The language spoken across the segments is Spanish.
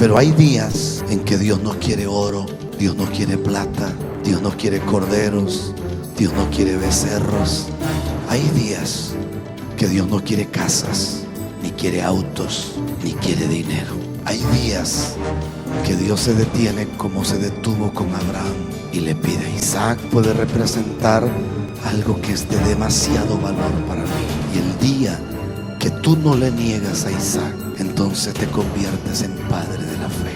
Pero hay días en que Dios no quiere oro, Dios no quiere plata, Dios no quiere corderos, Dios no quiere becerros. Hay días que Dios no quiere casas, ni quiere autos, ni quiere dinero. Hay días que Dios se detiene como se detuvo con Abraham y le pide a Isaac. Puede representar algo que es de demasiado valor para mí. Y el día que tú no le niegas a Isaac, entonces te conviertes en padre de la fe.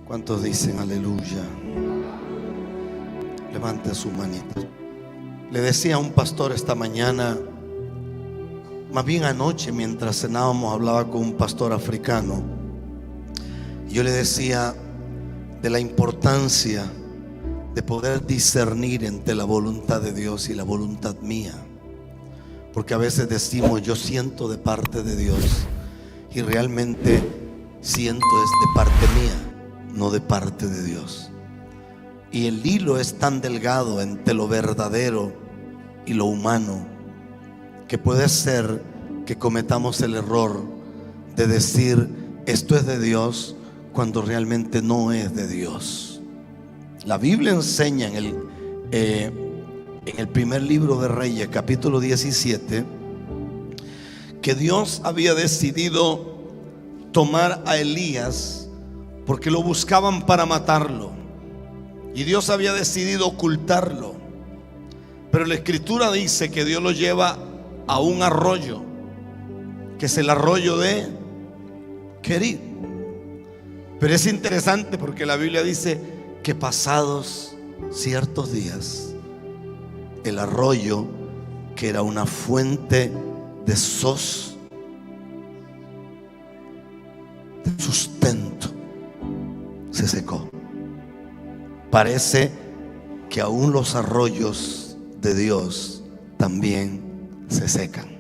¿Cuántos dicen aleluya? Levante su manita. Le decía a un pastor esta mañana, más bien anoche mientras cenábamos, hablaba con un pastor africano. Yo le decía de la importancia de poder discernir entre la voluntad de Dios y la voluntad mía. Porque a veces decimos, yo siento de parte de Dios, y realmente siento es de parte mía, no de parte de Dios. Y el hilo es tan delgado entre lo verdadero y lo humano, que puede ser que cometamos el error de decir esto es de Dios cuando realmente no es de Dios. La Biblia enseña en el primer libro de Reyes, capítulo 17, que Dios había decidido tomar a Elías porque lo buscaban para matarlo, y Dios había decidido ocultarlo. Pero la escritura dice que Dios lo lleva a un arroyo, que es el arroyo de Querit. Pero es interesante porque la Biblia dice que pasados ciertos días, el arroyo, que era una fuente de sustento, se secó. Parece que aún los arroyos de Dios también se secan,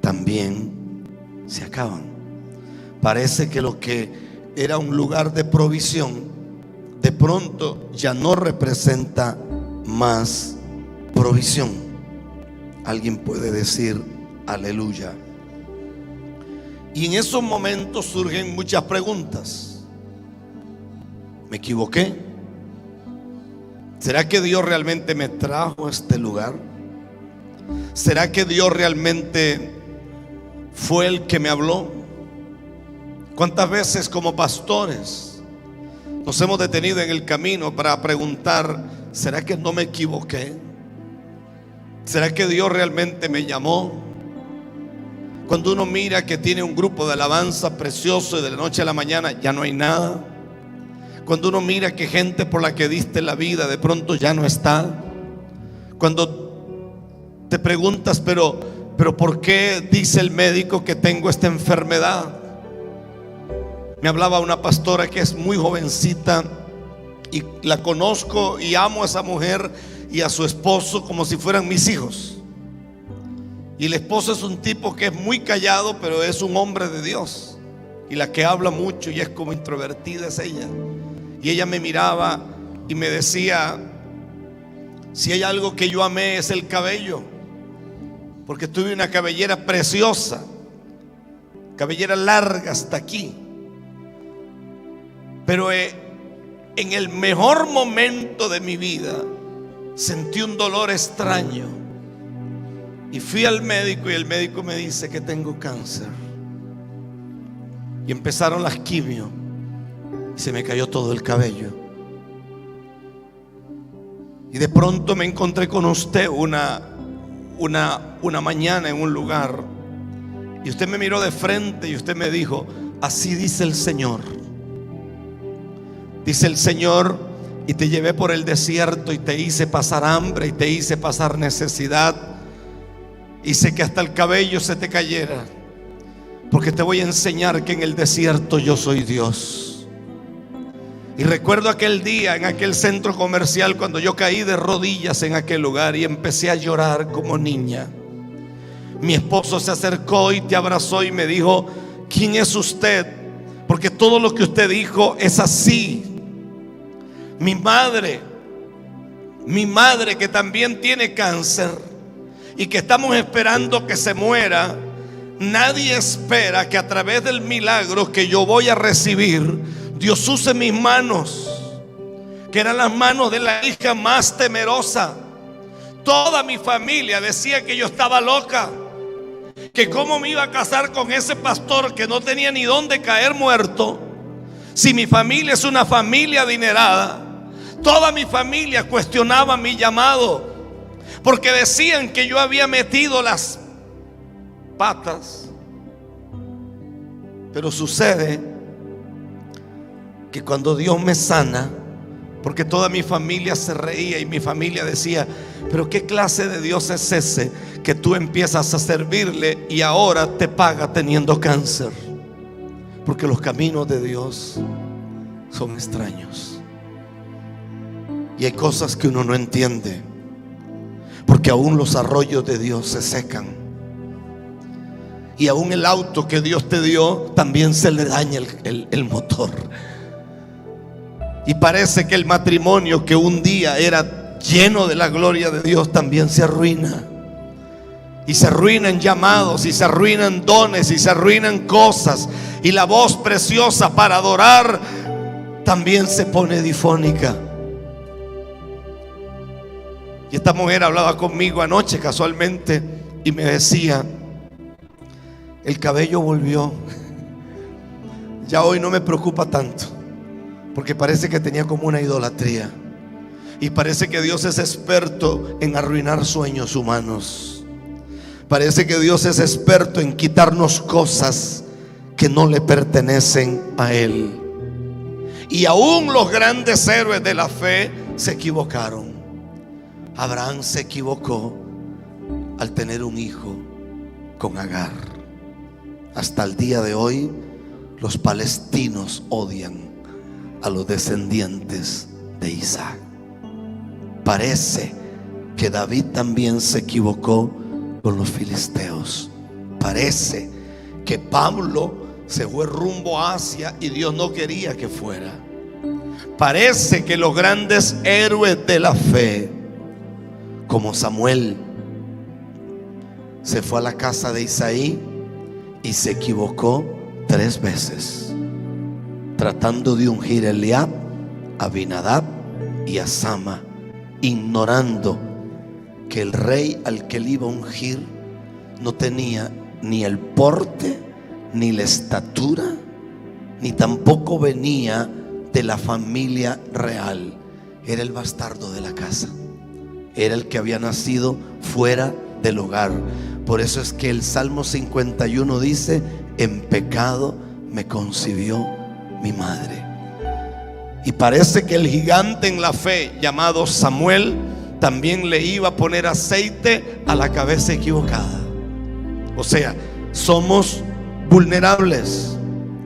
también se acaban. Parece que lo que era un lugar de provisión, de pronto ya no representa más provisión. Alguien puede decir aleluya. Y en esos momentos surgen muchas preguntas. ¿Me equivoqué? ¿Será que Dios realmente me trajo a este lugar? ¿Será que Dios realmente fue el que me habló? ¿Cuántas veces como pastores nos hemos detenido en el camino para preguntar, ¿será que no me equivoqué? ¿Será que Dios realmente me llamó? Cuando uno mira que tiene un grupo de alabanza precioso y de la noche a la mañana ya no hay nada. Cuando uno mira que gente por la que diste la vida de pronto ya no está. Cuando te preguntas, pero ¿por qué dice el médico que tengo esta enfermedad? Me hablaba una pastora que es muy jovencita y la conozco y amo a esa mujer y a su esposo como si fueran mis hijos. Y el esposo es un tipo que es muy callado, pero es un hombre de Dios. Y la que habla mucho y es como introvertida es ella. Y ella me miraba y me decía, si hay algo que yo amé es el cabello, porque tuve una cabellera preciosa, cabellera larga hasta aquí. Pero en el mejor momento de mi vida sentí un dolor extraño y fui al médico, y el médico me dice que tengo cáncer. Y empezaron las quimio y se me cayó todo el cabello. Y de pronto me encontré con usted una mañana en un lugar, y usted me miró de frente y usted me dijo, así dice el Señor. Dice el Señor, y te llevé por el desierto y te hice pasar hambre y te hice pasar necesidad. Hice que hasta el cabello se te cayera, porque te voy a enseñar que en el desierto yo soy Dios. Y recuerdo aquel día en aquel centro comercial cuando yo caí de rodillas en aquel lugar y empecé a llorar como niña. Mi esposo se acercó y te abrazó y me dijo, ¿quién es usted? Porque todo lo que usted dijo es así. Mi madre que también tiene cáncer, y que estamos esperando que se muera, nadie espera que a través del milagro que yo voy a recibir, Dios use mis manos, que eran las manos de la hija más temerosa. Toda mi familia decía que yo estaba loca, que cómo me iba a casar con ese pastor que no tenía ni dónde caer muerto, si mi familia es una familia adinerada. Toda mi familia cuestionaba mi llamado, porque decían que yo había metido las patas. Pero sucede que cuando Dios me sana, porque toda mi familia se reía y mi familia decía: pero qué clase de Dios es ese que tú empiezas a servirle y ahora te paga teniendo cáncer. Porque los caminos de Dios son extraños y hay cosas que uno no entiende, porque aún los arroyos de Dios se secan, y aún el auto que Dios te dio también se le daña el motor. Y parece que el matrimonio que un día era lleno de la gloria de Dios también se arruina. Y se arruinan llamados, y se arruinan dones, y se arruinan cosas. Y la voz preciosa para adorar también se pone difónica. Y esta mujer hablaba conmigo anoche casualmente y me decía: el cabello volvió. Ya hoy no me preocupa tanto, porque parece que tenía como una idolatría. Y parece que Dios es experto en arruinar sueños humanos. Parece que Dios es experto en quitarnos cosas que no le pertenecen a Él. Y aún los grandes héroes de la fe se equivocaron. Abraham se equivocó al tener un hijo con Agar. Hasta el día de hoy los palestinos odian a los descendientes de Isaac. Parece que David también se equivocó con los filisteos. Parece que Pablo se fue rumbo a Asia y Dios no quería que fuera. Parece que los grandes héroes de la fe, como Samuel, se fue a la casa de Isaí y se equivocó 3 veces, tratando de ungir a Eliab, a Abinadab y a Sama, ignorando que el rey al que él iba a ungir no tenía ni el porte, ni la estatura, ni tampoco venía de la familia real. Era el bastardo de la casa, era el que había nacido fuera del hogar. Por eso es que el Salmo 51 dice: en pecado me concibió mi madre. Y parece que el gigante en la fe llamado Samuel también le iba a poner aceite a la cabeza equivocada. O sea, somos vulnerables.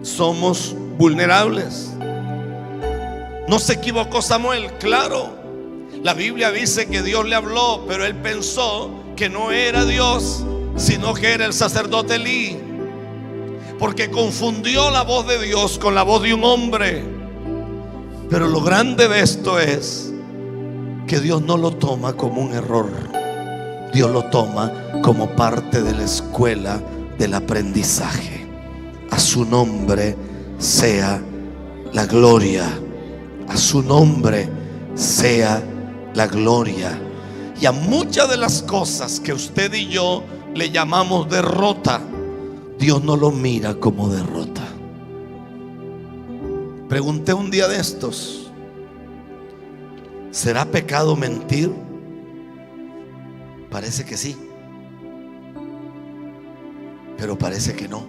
Somos vulnerables. ¿No se equivocó Samuel? Claro. La Biblia dice que Dios le habló, pero él pensó que no era Dios, sino que era el sacerdote Elí, porque confundió la voz de Dios con la voz de un hombre. Pero lo grande de esto es que Dios no lo toma como un error. Dios lo toma como parte de la escuela del aprendizaje. A su nombre sea la gloria. A su nombre sea la gloria. Y a muchas de las cosas que usted y yo le llamamos derrota, Dios no lo mira como derrota. Pregunté un día de estos: ¿será pecado mentir? Parece que sí, pero parece que no.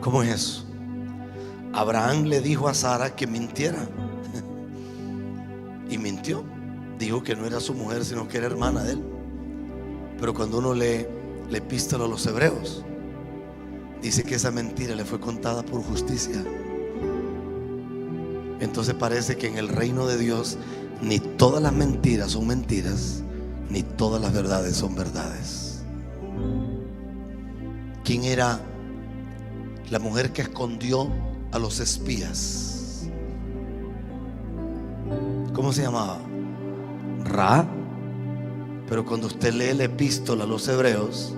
¿Cómo es eso? Abraham le dijo a Sara que mintiera y mintió. Dijo que no era su mujer, sino que era hermana de él. Pero cuando uno lee la epístola a los hebreos, dice que esa mentira le fue contada por justicia. Entonces parece que en el reino de Dios ni todas las mentiras son mentiras, ni todas las verdades son verdades. ¿Quién era la mujer que escondió a los espías? ¿Cómo se llamaba? Ra. Pero cuando usted lee la epístola a los hebreos,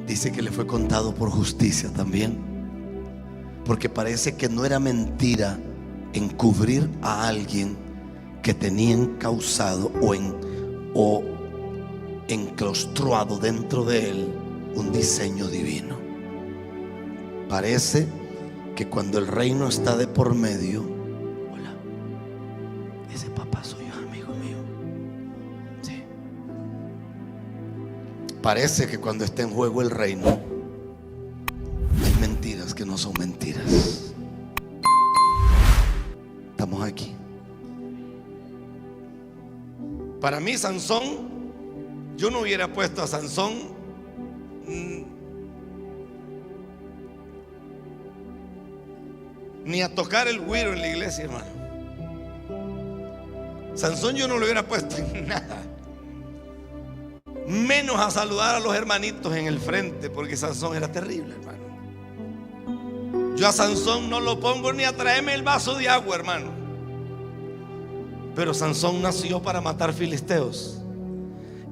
dice que le fue contado por justicia también. Porque parece que no era mentira encubrir a alguien que tenía encausado o enclaustrado dentro de él un diseño divino. Parece que cuando el reino está de por medio, hola, ese papá soy yo, amigo mío. Sí. Parece que cuando está en juego el reino, hay mentiras que no son mentiras. Estamos aquí. Para mí, Sansón, yo no hubiera puesto a Sansón ni a tocar el güiro en la iglesia, hermano. Sansón yo no lo hubiera puesto en nada, menos a saludar a los hermanitos en el frente, porque Sansón era terrible, hermano. Yo a Sansón no lo pongo ni a traerme el vaso de agua, hermano. Pero Sansón nació para matar filisteos.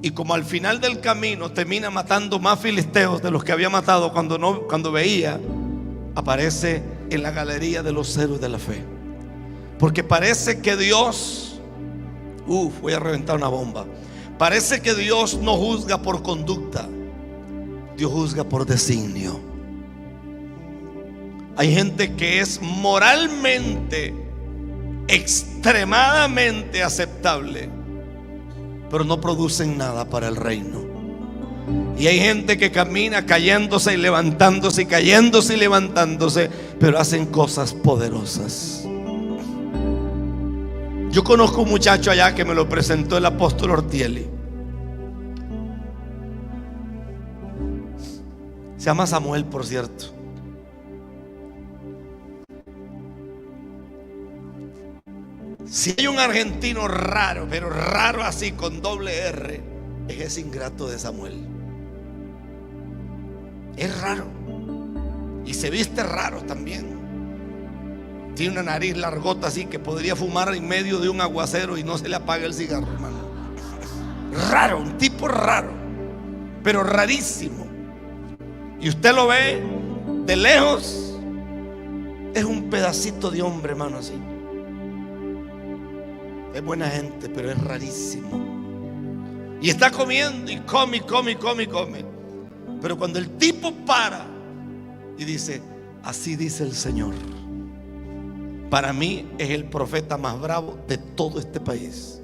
Y como al final del camino termina matando más filisteos de los que había matado cuando veía, aparece en la galería de los héroes de la fe. Porque parece que Dios, voy a reventar una bomba. Parece que Dios no juzga por conducta, Dios juzga por designio. Hay gente que es moralmente extremadamente aceptable, pero no producen nada para el reino. Y hay gente que camina cayéndose y levantándose, y cayéndose y levantándose, pero hacen cosas poderosas. Yo conozco un muchacho allá que me lo presentó el apóstol Ortieli. Se llama Samuel, por cierto. Si hay un argentino raro, pero raro así con doble R, es ese ingrato de Samuel. Es raro y se viste raro también. Tiene una nariz largota así que podría fumar en medio de un aguacero y no se le apaga el cigarro, hermano. Raro, un tipo raro, pero rarísimo. Y usted lo ve de lejos, es un pedacito de hombre, hermano, así. Es buena gente, pero es rarísimo. Y está comiendo y come. Pero cuando el tipo para y dice: así dice el Señor, para mí es el profeta más bravo de todo este país.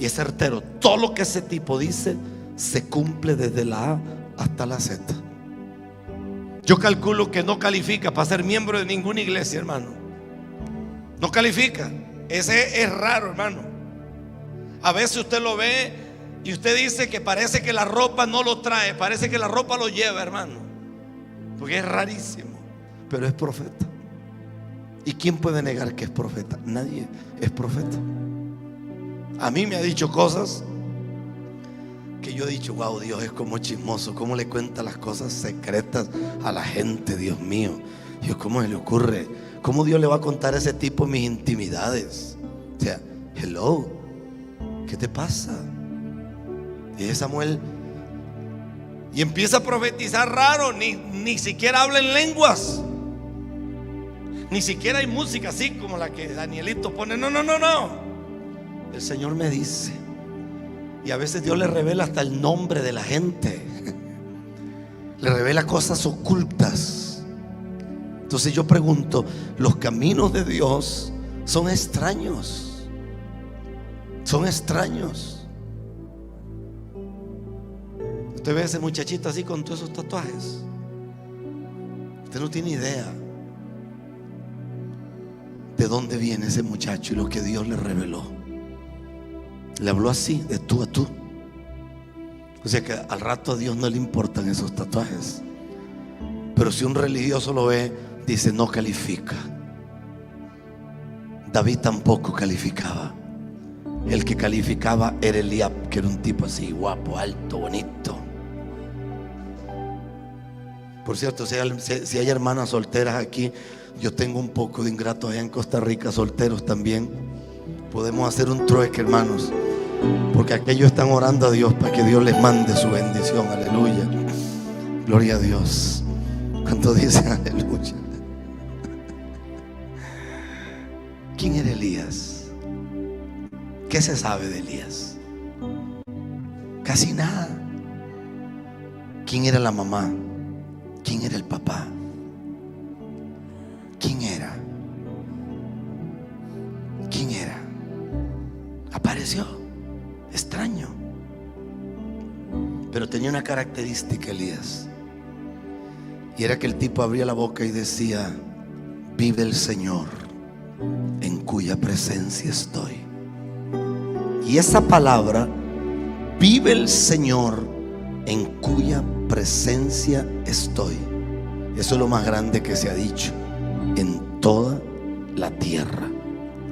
Y es certero. Todo lo que ese tipo dice se cumple desde la A hasta la Z. Yo calculo que no califica para ser miembro de ninguna iglesia, hermano. No califica. Ese es raro, hermano. A veces usted lo ve y usted dice que parece que la ropa no lo trae, parece que la ropa lo lleva, hermano, porque es rarísimo, pero es profeta. ¿Y quién puede negar que es profeta? Nadie es profeta. A mí me ha dicho cosas que yo he dicho: wow, Dios es como chismoso, cómo le cuenta las cosas secretas a la gente, Dios mío. Dios, ¿cómo se le ocurre? ¿Cómo Dios le va a contar a ese tipo mis intimidades? O sea, hello, ¿qué te pasa? Y Samuel, y empieza a profetizar raro. Ni siquiera habla en lenguas, ni siquiera hay música así como la que Danielito pone. No. El Señor me dice. Y a veces Dios le revela hasta el nombre de la gente, le revela cosas ocultas. Entonces yo pregunto: los caminos de Dios son extraños. Son extraños. Usted ve a ese muchachito así con todos esos tatuajes. Usted no tiene idea de dónde viene ese muchacho y lo que Dios le reveló. Le habló así, de tú a tú. O sea que al rato a Dios no le importan esos tatuajes. Pero si un religioso lo ve, dice: no califica. David tampoco calificaba. El que calificaba era Eliab, que era un tipo así, guapo, alto, bonito. Por cierto, si hay hermanas solteras aquí, yo tengo un poco de ingratos allá en Costa Rica, solteros también. Podemos hacer un trueque, hermanos. porque aquellos están orando a Dios para que Dios les mande su bendición. Aleluya. Gloria a Dios. ¿Cuánto dicen aleluya? ¿Quién era Elías? ¿Qué se sabe de Elías? Casi nada. ¿Quién era la mamá? ¿Quién era el papá? ¿Quién era? ¿Quién era? Apareció, extraño. Pero tenía una característica Elías, y era que el tipo abría la boca y decía: vive el Señor, en cuya presencia estoy. Y esa palabra, vive el Señor, en cuya presencia estoy, eso es lo más grande que se ha dicho en toda la tierra.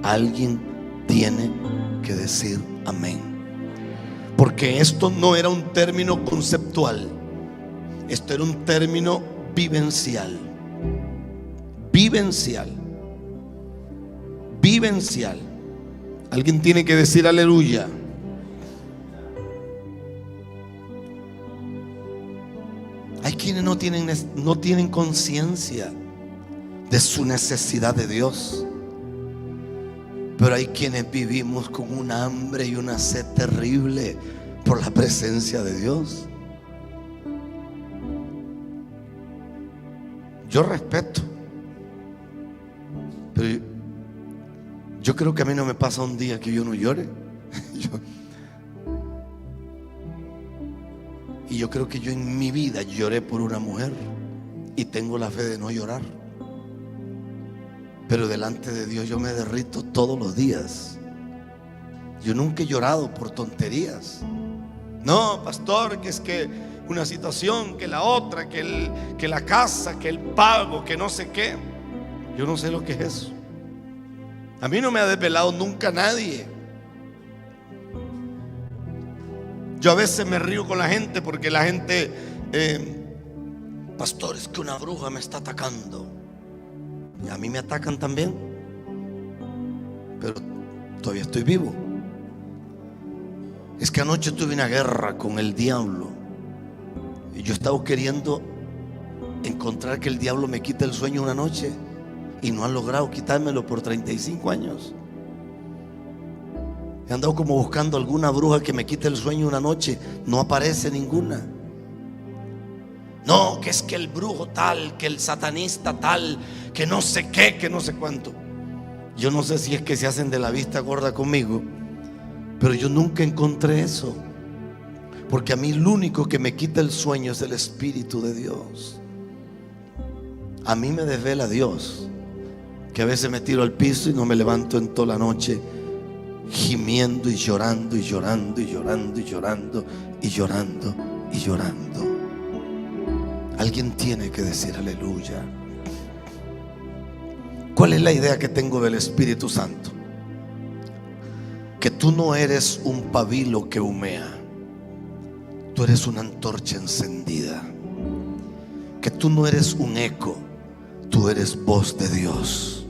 Alguien tiene que decir amén, porque esto no era un término conceptual, esto era un término vivencial. Vivencial. Vivencial. Alguien tiene que decir aleluya. Hay quienes no tienen conciencia de su necesidad de Dios, pero hay quienes vivimos con un hambre y una sed terrible por la presencia de Dios. Yo respeto, pero yo creo que a mí no me pasa un día que yo no llore. Y yo creo que yo en mi vida lloré por una mujer y tengo la fe de no llorar, pero delante de Dios yo me derrito todos los días. Yo nunca he llorado por tonterías. No, pastor, que es que una situación, que la otra, que la casa, que el pago, que no sé qué. Yo no sé lo que es eso. A mí no me ha desvelado nunca nadie. Yo a veces me río con la gente porque la gente, pastor, es que una bruja me está atacando. Y a mí me atacan también, pero todavía estoy vivo. Es que anoche tuve una guerra con el diablo y yo estaba queriendo encontrar que el diablo me quite el sueño una noche y no han logrado quitármelo por 35 años. He andado como buscando alguna bruja que me quite el sueño una noche, no aparece ninguna. No, que es que el brujo tal, que el satanista tal, que no sé qué, que no sé cuánto. Yo no sé si es que se hacen de la vista gorda conmigo, pero yo nunca encontré eso, porque a mí lo único que me quita el sueño es el Espíritu de Dios. A mí me desvela Dios, que a veces me tiro al piso y no me levanto en toda la noche, gimiendo y llorando y llorando y llorando y llorando y llorando y llorando. Alguien tiene que decir aleluya. ¿Cuál es la idea que tengo del Espíritu Santo? Que tú no eres un pabilo que humea, tú eres una antorcha encendida. Que tú no eres un eco, tú eres voz de Dios.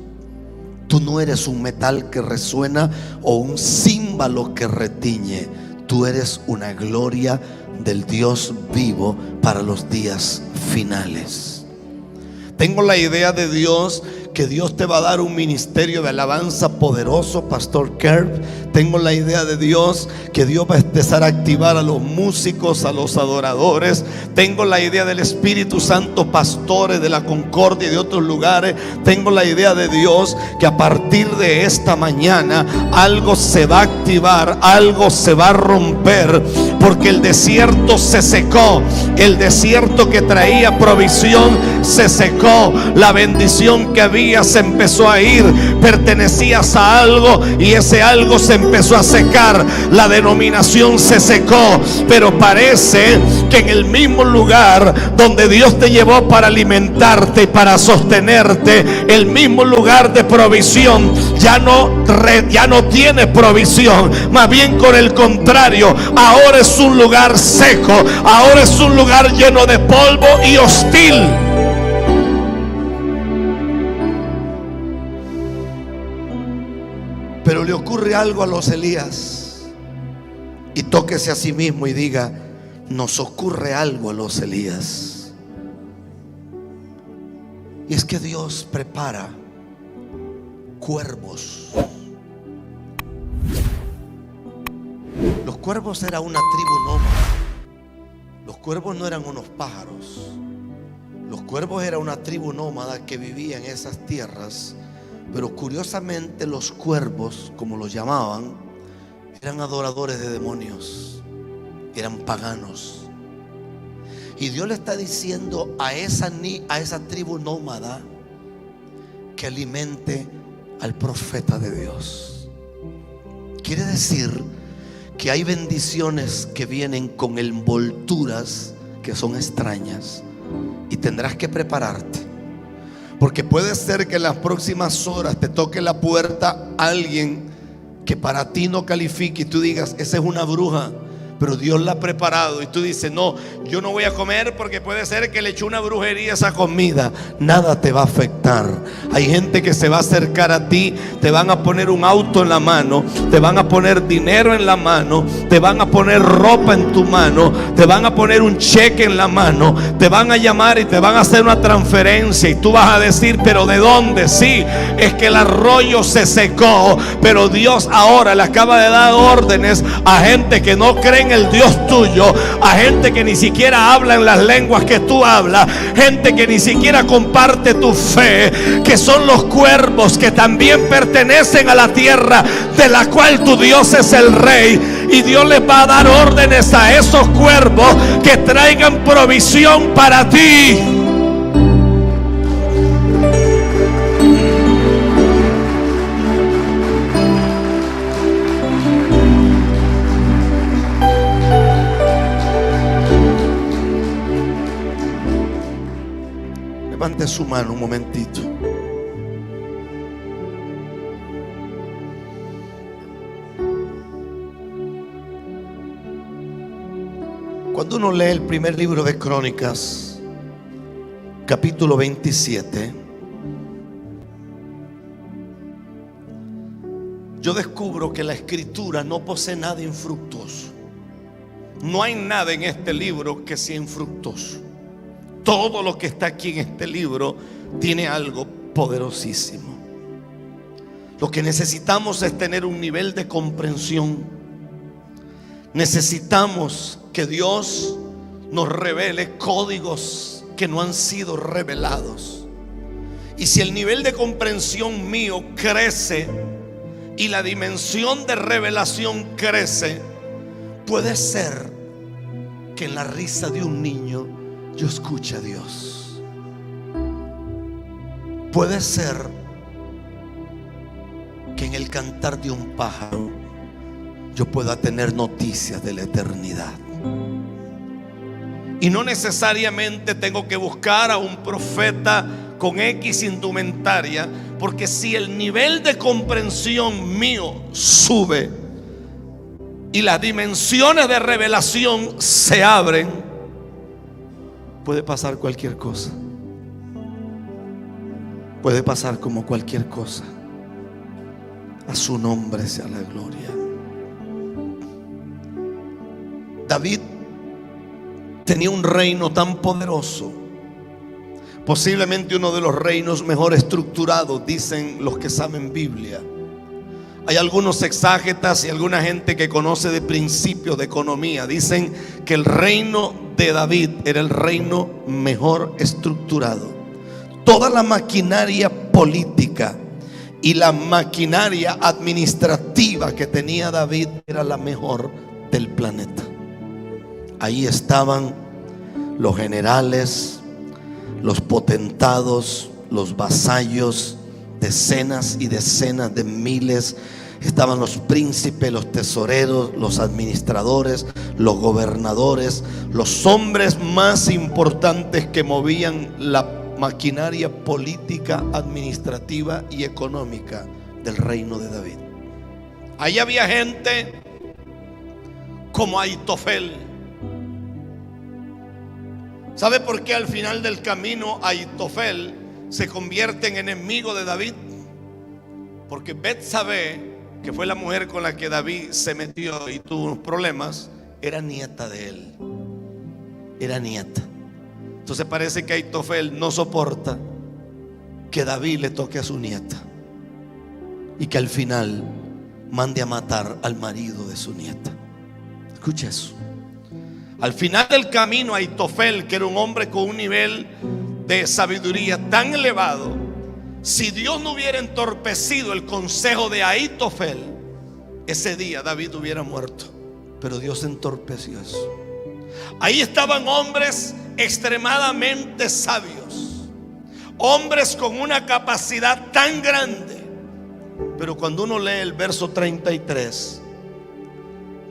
Tú no eres un metal que resuena o un címbalo que retiñe. Tú eres una gloria del Dios vivo para los días finales. Tengo la idea de Dios, que Dios te va a dar un ministerio de alabanza poderoso, Pastor Kerb. Tengo la idea de Dios, que Dios va a empezar a activar a los músicos, a los adoradores. Tengo la idea del Espíritu Santo, pastores de la Concordia y de otros lugares. Tengo la idea de Dios, que a partir de esta mañana algo se va a activar, algo se va a romper, porque el desierto se secó. El desierto que traía provisión se secó. La bendición que había se empezó a ir. Pertenecías a algo y ese algo se empezó a secar. La denominación se secó, pero parece que en el mismo lugar donde Dios te llevó para alimentarte y para sostenerte, el mismo lugar de provisión ya no tiene provisión. Más bien, con el contrario, ahora es un lugar seco, ahora es un lugar lleno de polvo y hostil. Pero le ocurre algo a los Elías. y tóquese a sí mismo y diga: nos ocurre algo a los Elías. Y es que Dios prepara cuervos. Los cuervos era una tribu nómada. Los cuervos no eran unos pájaros. Los cuervos era una tribu nómada que vivía en esas tierras. Pero curiosamente los cuervos, como los llamaban, eran adoradores de demonios, eran paganos. Y Dios le está diciendo a esa tribu nómada que alimente al profeta de Dios. Quiere decir que hay bendiciones que vienen con envolturas que son extrañas, y tendrás que prepararte, porque puede ser que en las próximas horas te toque la puerta alguien que para ti no califique y tú digas: esa es una bruja, pero Dios la ha preparado. Y tú dices: no, yo no voy a comer porque puede ser que le echó una brujería a esa comida. Nada te va a afectar. Hay gente que se va a acercar a ti, te van a poner un auto en la mano, te van a poner dinero en la mano, te van a poner ropa en tu mano, te van a poner un cheque en la mano, te van a llamar y te van a hacer una transferencia, y tú vas a decir: ¿pero de dónde? Sí, es que el arroyo se secó, pero Dios ahora le acaba de dar órdenes a gente que no cree en el Dios tuyo, a gente que ni siquiera habla en las lenguas que tú hablas, gente que ni siquiera comparte tu fe, que son los cuervos que también pertenecen a la tierra de la cual tu Dios es el rey. Y Dios les va a dar órdenes a esos cuervos que traigan provisión para ti. Levante su mano un momentito. Cuando uno lee el primer libro de Crónicas, capítulo 27, yo descubro que la escritura no posee nada infructuoso. No hay nada en este libro que sea infructuoso. Todo lo que está aquí en este libro tiene algo poderosísimo. Lo que necesitamos es tener un nivel de comprensión. Necesitamos que Dios nos revele códigos que no han sido revelados. Y si el nivel de comprensión mío crece y la dimensión de revelación crece, puede ser que en la risa de un niño yo escuche a Dios. Puede ser que en el cantar de un pájaro yo pueda tener noticias de la eternidad. Y no necesariamente tengo que buscar a un profeta con X indumentaria, porque si el nivel de comprensión mío sube y las dimensiones de revelación se abren, puede pasar cualquier cosa. Puede pasar como cualquier cosa. A su nombre sea la gloria. David tenía un reino tan poderoso, posiblemente uno de los reinos mejor estructurados, dicen los que saben Biblia. Hay algunos exágetas y alguna gente que conoce de principios de economía, dicen que el reino de David era el reino mejor estructurado. Toda la maquinaria política y la maquinaria administrativa que tenía David era la mejor del planeta. Ahí estaban los generales, los potentados, los vasallos, decenas y decenas de miles. Estaban los príncipes, los tesoreros, los administradores, los gobernadores, los hombres más importantes que movían la maquinaria política, administrativa y económica del reino de David. Ahí había gente como Ahitofel. ¿Sabe por qué al final del camino Ahitofel se convierte en enemigo de David? Porque Betsabé que fue la mujer con la que David se metió y tuvo unos problemas, era nieta de él. Era nieta. Entonces parece que Ahitofel no soporta que David le toque a su nieta y que al final mande a matar al marido de su nieta. Escuche eso. Al final del camino, Ahitofel, que era un hombre con un nivel de sabiduría tan elevado, si Dios no hubiera entorpecido el consejo de Ahitofel, ese día David hubiera muerto. Pero Dios entorpeció eso. Ahí estaban hombres extremadamente sabios, hombres con una capacidad tan grande. Pero cuando uno lee el verso 33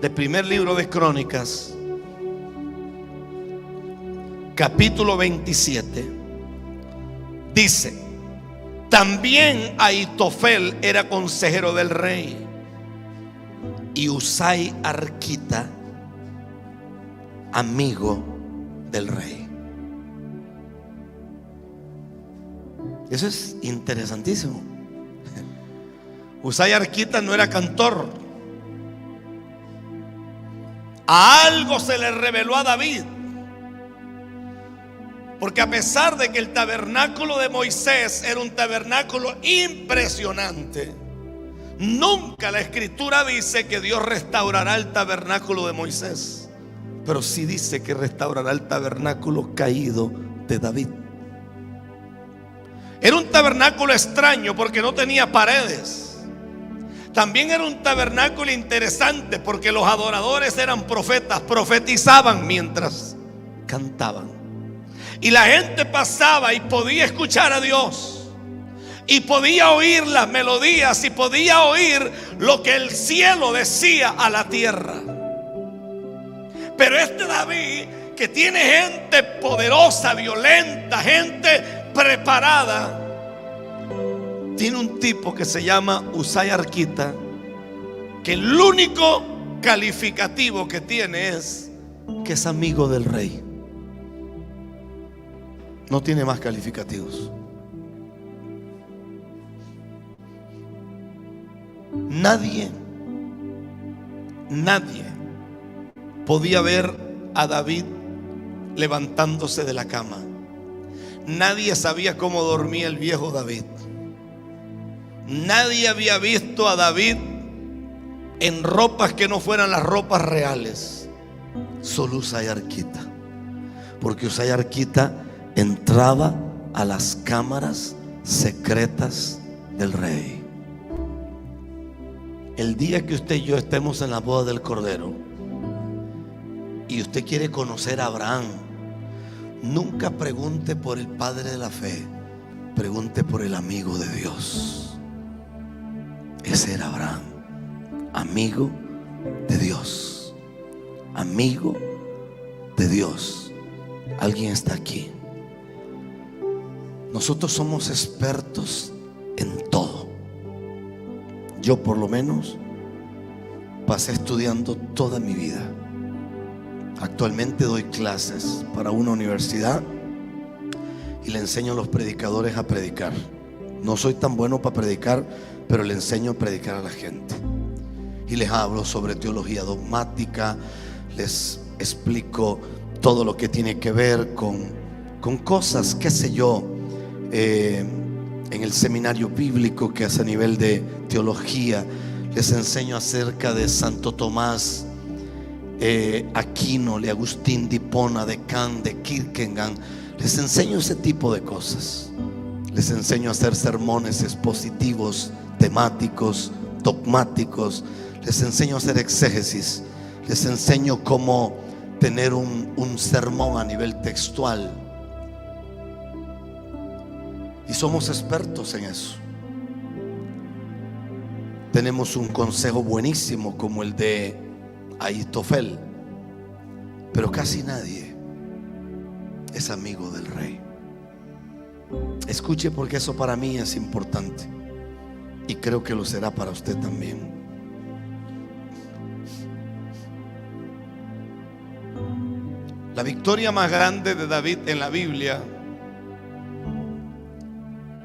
del primer libro de Crónicas, capítulo 27, dice: también Ahitofel era consejero del rey, y Usai Arquita, amigo del rey. Eso es interesantísimo. Usai Arquita no era cantor. A algo se le reveló a David, porque a pesar de que el tabernáculo de Moisés era un tabernáculo impresionante, nunca la escritura dice que Dios restaurará el tabernáculo de Moisés, pero sí dice que restaurará el tabernáculo caído de David. Era un tabernáculo extraño porque no tenía paredes. También era un tabernáculo interesante porque los adoradores eran profetas, profetizaban mientras cantaban. Y la gente pasaba y podía escuchar a Dios, y podía oír las melodías, y podía oír lo que el cielo decía a la tierra. Pero este David, que tiene gente poderosa, violenta, gente preparada, tiene un tipo que se llama Usai Arquita, que el único calificativo que tiene es que es amigo del rey. No tiene más calificativos. Nadie podía ver a David levantándose de la cama. Nadie sabía cómo dormía el viejo David. Nadie había visto a David en ropas que no fueran las ropas reales. Solo Usai Arquita, porque Usai Arquita entraba a las cámaras secretas del rey. El día que usted y yo estemos en la boda del Cordero y usted quiere conocer a Abraham, nunca pregunte por el padre de la fe, pregunte por el amigo de Dios. Ese era Abraham, amigo de Dios, amigo de Dios. Alguien está aquí. Nosotros somos expertos en todo. Yo por lo menos pasé estudiando toda mi vida. Actualmente doy clases para una universidad y le enseño a los predicadores a predicar. No soy tan bueno para predicar, pero le enseño a predicar a la gente. Y les hablo sobre teología dogmática, les explico todo lo que tiene que ver con cosas, qué sé yo, en el seminario bíblico que hace a nivel de teología. Les enseño acerca de Santo Tomás Aquino, de Agustín de Hipona, de Kant, de Kierkegaard. Les enseño ese tipo de cosas. Les enseño a hacer sermones expositivos, temáticos, dogmáticos. Les enseño a hacer exégesis. Les enseño cómo tener un sermón a nivel textual. Y somos expertos en eso. Tenemos un consejo buenísimo como el de Ahitofel, pero casi nadie es amigo del rey. Escuche, porque eso para mí es importante y creo que lo será para usted también. La victoria más grande de David en la Biblia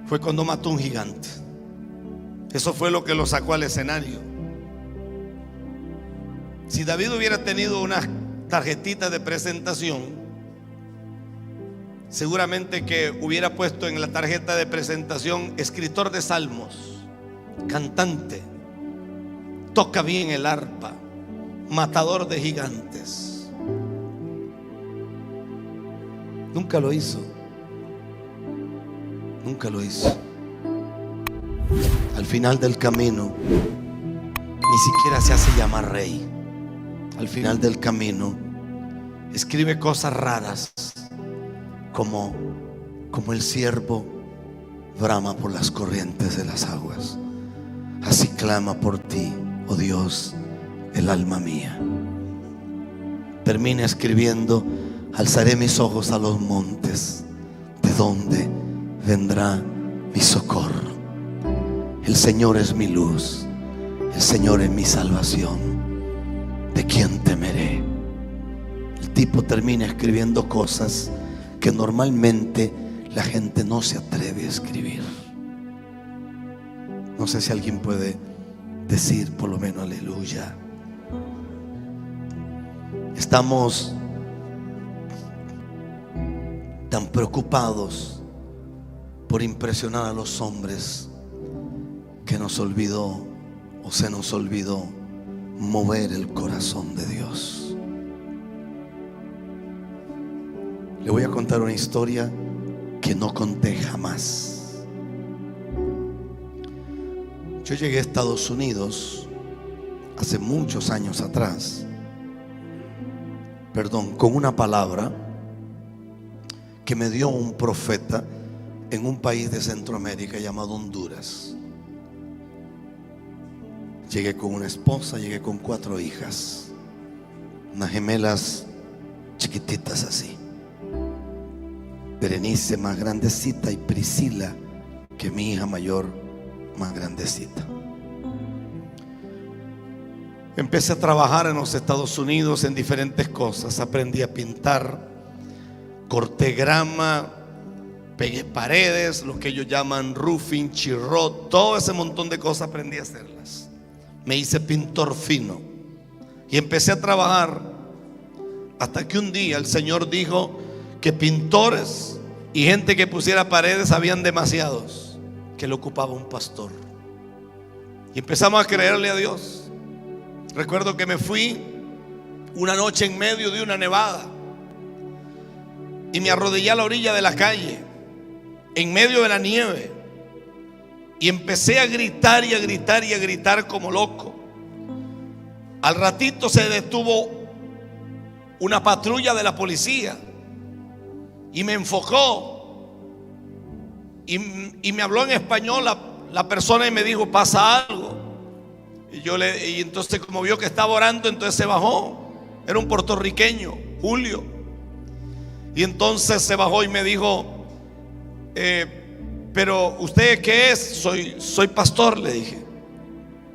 fue cuando mató un gigante. Eso fue lo que lo sacó al escenario. Si David hubiera tenido unas tarjetitas de presentación, seguramente que hubiera puesto en la tarjeta de presentación: escritor de salmos, cantante, toca bien el arpa, matador de gigantes. Nunca lo hizo. Nunca lo hizo. Al final del camino, ni siquiera se hace llamar rey. Al final del camino, escribe cosas raras, como el ciervo brama por las corrientes de las aguas. Así clama por ti, oh Dios, el alma mía. Termina escribiendo: alzaré mis ojos a los montes, ¿de dónde vendrá mi socorro? El Señor es mi luz, el Señor es mi salvación. ¿De quién temeré? El tipo termina escribiendo cosas que normalmente la gente no se atreve a escribir. No sé si alguien puede decir por lo menos aleluya. Estamos tan preocupados por impresionar a los hombres que nos olvidó, o se nos olvidó, mover el corazón de Dios. Le voy a contar una historia que no conté jamás. Yo llegué a Estados Unidos hace muchos años atrás, con una palabra que me dio un profeta en un país de Centroamérica llamado Honduras. Llegué con una esposa, llegué con 4 hijas, unas gemelas chiquititas así. Berenice más grandecita y Priscila, que mi hija mayor, más grandecita. Empecé a trabajar en los Estados Unidos en diferentes cosas. Aprendí a pintar, corté grama, pegué paredes, lo que ellos llaman roofing, chirrot, todo ese montón de cosas aprendí a hacerlas. Me hice pintor fino y empecé a trabajar hasta que un día el Señor dijo que pintores y gente que pusiera paredes habían demasiados, que le ocupaba un pastor. Y empezamos a creerle a Dios. Recuerdo que me fui una noche en medio de una nevada y me arrodillé a la orilla de la calle, en medio de la nieve, y empecé a gritar y a gritar y a gritar como loco. Al ratito se detuvo una patrulla de la policía y me enfocó y me habló en español la persona y me dijo: pasa algo. Y entonces, como vio que estaba orando, entonces se bajó. Era un puertorriqueño, Julio. Y entonces se bajó y me dijo: pero ¿usted qué es? Soy pastor, le dije.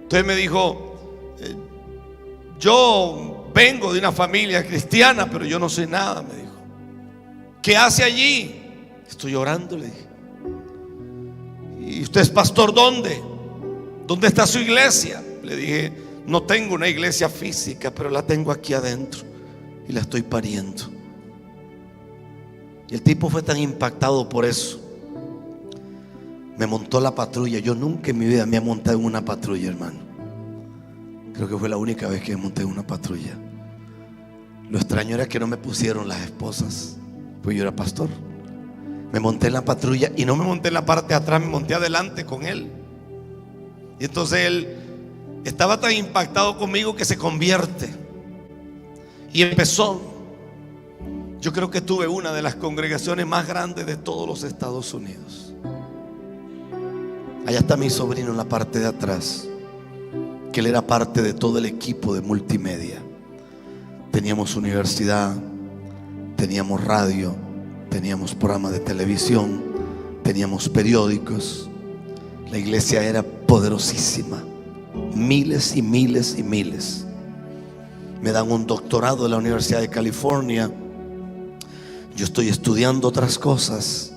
Entonces me dijo: yo vengo de una familia cristiana, pero yo no soy nada, me dijo. ¿Qué hace allí? Estoy orando, le dije. ¿Y usted es pastor dónde? ¿Dónde está su iglesia? Le dije: no tengo una iglesia física, pero la tengo aquí adentro y la estoy pariendo. Y el tipo fue tan impactado por eso. Me montó la patrulla. Yo nunca en mi vida me he montado en una patrulla, hermano. Creo que fue la única vez que me monté en una patrulla. Lo extraño era que no me pusieron las esposas, pues yo era pastor. Me monté en la patrulla y no me monté en la parte de atrás, me monté adelante con él. Y entonces él estaba tan impactado conmigo que se convierte y empezó. Yo creo que tuve una de las congregaciones más grandes de todos los Estados Unidos. Allá está mi sobrino en la parte de atrás, que él era parte de todo el equipo de multimedia. Teníamos universidad, teníamos radio, teníamos programas de televisión, teníamos periódicos. La iglesia era poderosísima. Miles y miles y miles. Me dan un doctorado de la Universidad de California. Yo estoy estudiando otras cosas.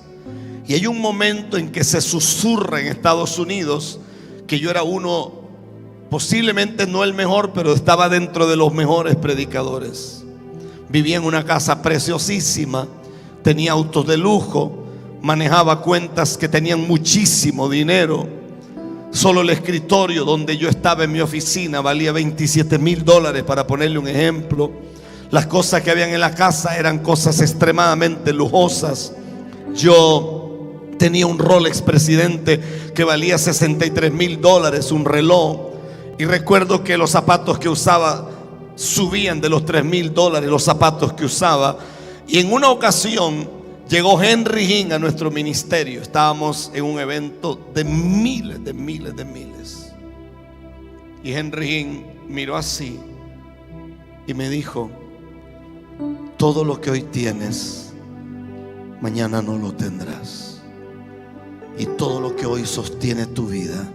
Y hay un momento en que se susurra en Estados Unidos que yo era uno Posiblemente no el mejor, pero estaba dentro de los mejores predicadores. Vivía en una casa preciosísima, tenía autos de lujo, manejaba cuentas que tenían muchísimo dinero. Solo el escritorio donde yo estaba en mi oficina valía $27,000, para ponerle un ejemplo. Las cosas que habían en la casa eran cosas extremadamente lujosas. Yo tenía un Rolex Presidente que valía $63,000, un reloj. Y recuerdo que los zapatos que usaba subían de los $3,000, los zapatos que usaba. Y en una ocasión llegó Henry Hinn a nuestro ministerio. Estábamos en un evento de miles. Y Henry Hinn miró así y me dijo: todo lo que hoy tienes, mañana no lo tendrás. Y todo lo que hoy sostiene tu vida,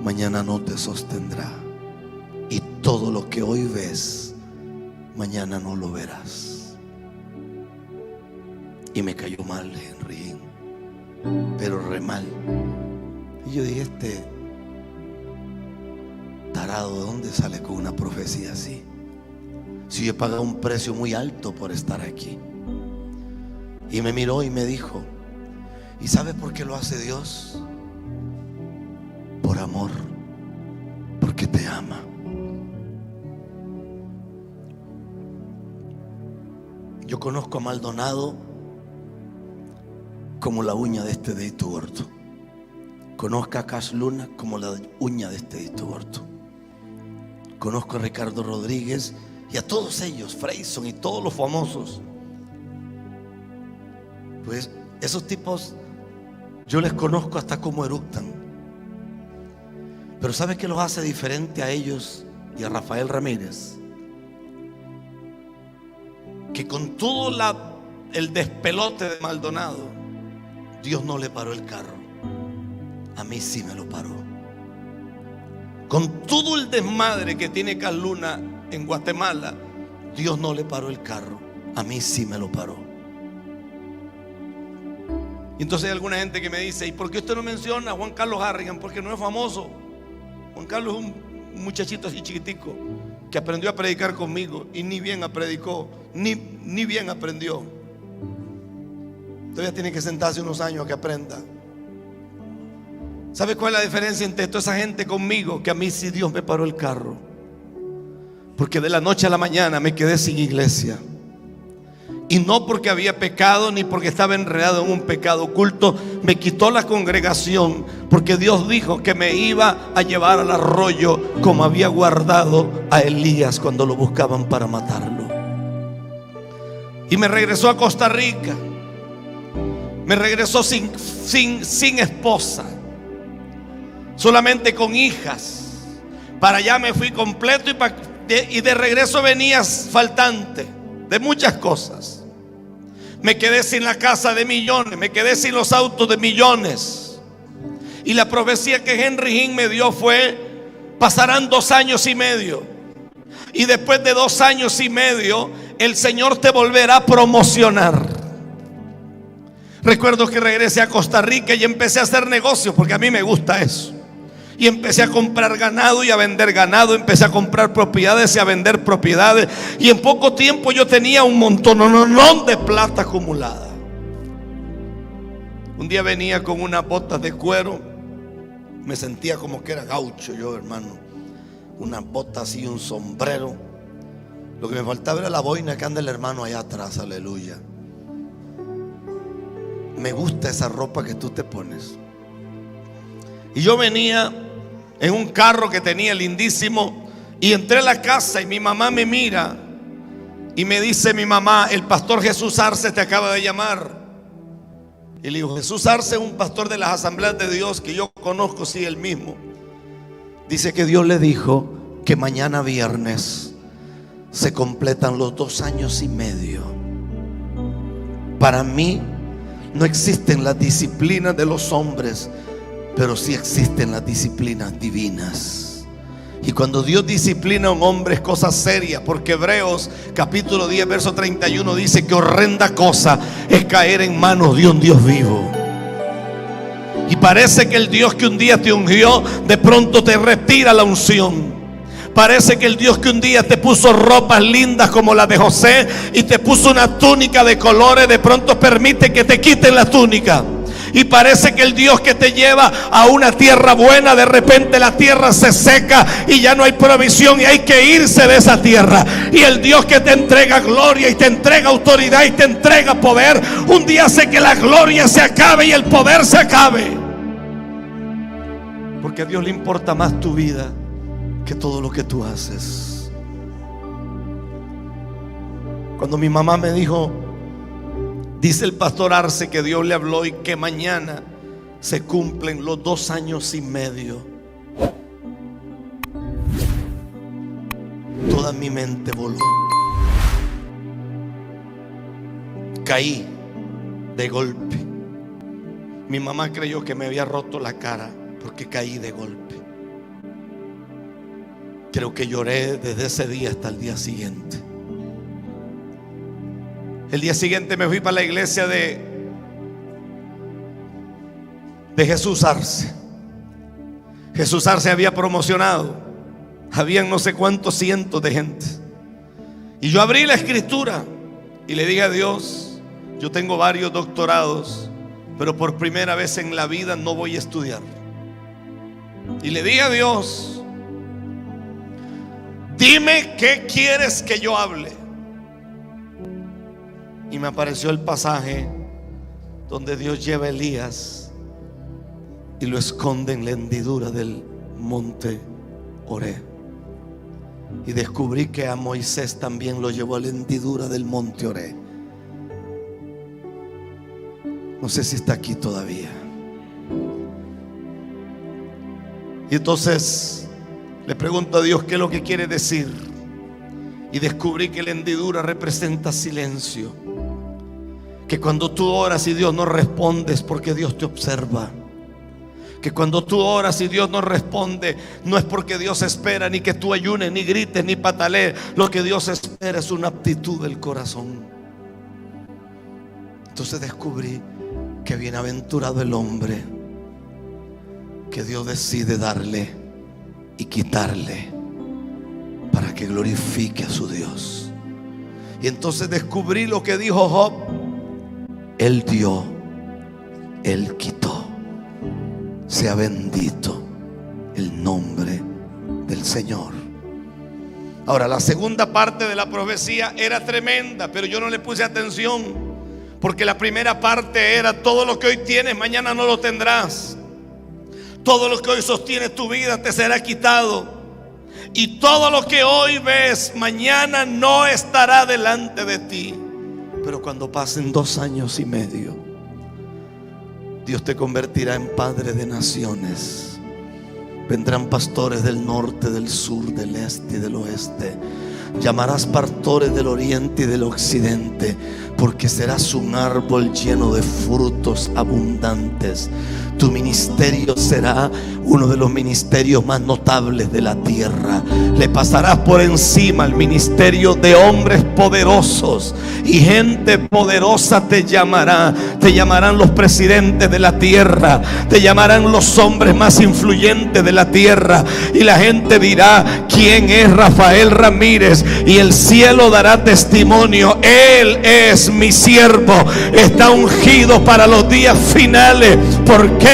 mañana no te sostendrá. Y todo lo que hoy ves, mañana no lo verás. Y me cayó mal Henry Hinn, pero re mal. Y yo dije: este tarado, ¿de dónde sale con una profecía así? Si yo he pagado un precio muy alto por estar aquí. Y me miró y me dijo: ¿y sabe por qué lo hace Dios? Por amor, porque te ama. Yo conozco a Maldonado como la uña de este dedito gordo. Conozco a Cash Luna como la uña de este dedito gordo. Conozco a Ricardo Rodríguez y a todos ellos, Freyson y todos los famosos. Pues esos tipos yo les conozco hasta cómo eructan. Pero ¿sabe qué los hace diferente a ellos y a Rafael Ramírez? Que con todo el despelote de Maldonado, Dios no le paró el carro. A mí sí me lo paró. Con todo el desmadre que tiene Cash Luna en Guatemala, Dios no le paró el carro. A mí sí me lo paró. Y entonces hay alguna gente que me dice: ¿y por qué usted no menciona a Juan Carlos Harrigan? Porque no es famoso. Juan Carlos es un muchachito así chiquitico que aprendió a predicar conmigo y ni bien predicó, ni bien aprendió. Todavía tiene que sentarse unos años a que aprenda. ¿Sabe cuál es la diferencia entre toda esa gente conmigo? Que a mí sí Dios me paró el carro. Porque de la noche a la mañana me quedé sin iglesia. Y no porque había pecado, ni porque estaba enredado en un pecado oculto. Me quitó la congregación porque Dios dijo que me iba a llevar al arroyo, como había guardado a Elías cuando lo buscaban para matarlo. Y me regresó a Costa Rica. Me regresó sin esposa, solamente con hijas. Para allá me fui completo y de regreso venía faltante de muchas cosas. Me quedé sin la casa de millones, me quedé sin los autos de millones. Y la profecía que Henry Hinn me dio fue: pasarán 2 años y medio. Y después de 2 años y medio, el Señor te volverá a promocionar. Recuerdo que regresé a Costa Rica y empecé a hacer negocios, porque a mí me gusta eso. Y empecé a comprar ganado y a vender ganado. Empecé a comprar propiedades y a vender propiedades. Y en poco tiempo yo tenía un montón de plata acumulada. Un día venía con unas botas de cuero. Me sentía como que era gaucho yo, hermano. Unas botas y un sombrero. Lo que me faltaba era la boina que anda el hermano allá atrás, aleluya. Me gusta esa ropa que tú te pones. Y yo venía en un carro que tenía lindísimo. Y entré a la casa y mi mamá me mira y me dice mi mamá: el pastor Jesús Arce te acaba de llamar. Y le digo: Jesús Arce es un pastor de las Asambleas de Dios que yo conozco, sí, él mismo. Dice que Dios le dijo que mañana viernes se completan los 2 años y medio. Para mí no existen las disciplinas de los hombres, pero sí existen las disciplinas divinas. Y cuando Dios disciplina a un hombre es cosa seria, porque Hebreos capítulo 10 verso 31 dice que horrenda cosa es caer en manos de un Dios vivo. Y parece que el Dios que un día te ungió, de pronto te retira la unción. Parece que el Dios que un día te puso ropas lindas como la de José y te puso una túnica de colores, de pronto permite que te quiten la túnica. Y parece que el Dios que te lleva a una tierra buena, de repente la tierra se seca y ya no hay provisión y hay que irse de esa tierra. Y el Dios que te entrega gloria y te entrega autoridad y te entrega poder, un día hace que la gloria se acabe y el poder se acabe. Porque a Dios le importa más tu vida que todo lo que tú haces. Cuando mi mamá me dijo, dice el pastor Arce que Dios le habló y que mañana se cumplen los 2 años y medio, toda mi mente voló. Caí de golpe. Mi mamá creyó que me había roto la cara porque caí de golpe. Creo que lloré desde ese día hasta el día siguiente. El día siguiente me fui para la iglesia de Jesús Arce. Jesús Arce había promocionado. Habían no sé cuántos cientos de gente. Y yo abrí la escritura y le dije a Dios, yo tengo varios doctorados, pero por primera vez en la vida no voy a estudiar. Y le dije a Dios, dime qué quieres que yo hable. Y me apareció el pasaje donde Dios lleva a Elías y lo esconde en la hendidura del monte Oreb. Y descubrí que a Moisés también lo llevó a la hendidura del monte Oreb. No sé si está aquí todavía. Y entonces le pregunto a Dios qué es lo que quiere decir. Y descubrí que la hendidura representa silencio. Que cuando tú oras y Dios no responde es porque Dios te observa. Que cuando tú oras y Dios no responde, no es porque Dios espera ni que tú ayunes, ni grites, ni patalees. Lo que Dios espera es una actitud del corazón. Entonces descubrí que bienaventurado el hombre que Dios decide darle y quitarle para que glorifique a su Dios. Y entonces descubrí lo que dijo Job: Él dio, Él quitó. Sea bendito el nombre del Señor. Ahora, la segunda parte de la profecía era tremenda, pero yo no le puse atención, porque la primera parte era: todo lo que hoy tienes, mañana no lo tendrás. Todo lo que hoy sostiene tu vida te será quitado. Y todo lo que hoy ves, mañana no estará delante de ti. Pero cuando pasen 2 años y medio, Dios te convertirá en padre de naciones. Vendrán pastores del norte, del sur, del este y del oeste. Llamarás pastores del oriente y del occidente, porque serás un árbol lleno de frutos abundantes. Tu ministerio será uno de los ministerios más notables de la tierra. Le pasarás por encima al ministerio de hombres poderosos, y gente poderosa te llamará. Te llamarán los presidentes de la tierra, te llamarán los hombres más influyentes de la tierra, y la gente dirá: ¿quién es Rafael Ramírez? Y el cielo dará testimonio: Él es mi siervo, está ungido para los días finales. ¿Por qué?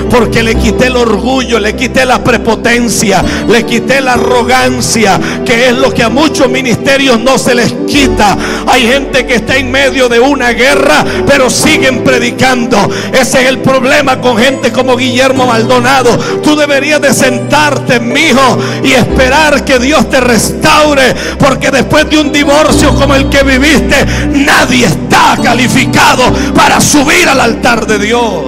Porque le quité el orgullo, le quité la prepotencia, le quité la arrogancia, que es lo que a muchos ministerios no se les quita. Hay gente que está en medio de una guerra, pero siguen predicando. Ese es el problema con gente como Guillermo Maldonado. Tú deberías de sentarte, mijo, y esperar que Dios te restaure, porque después de un divorcio como el que viviste, nadie está calificado para subir al altar de Dios.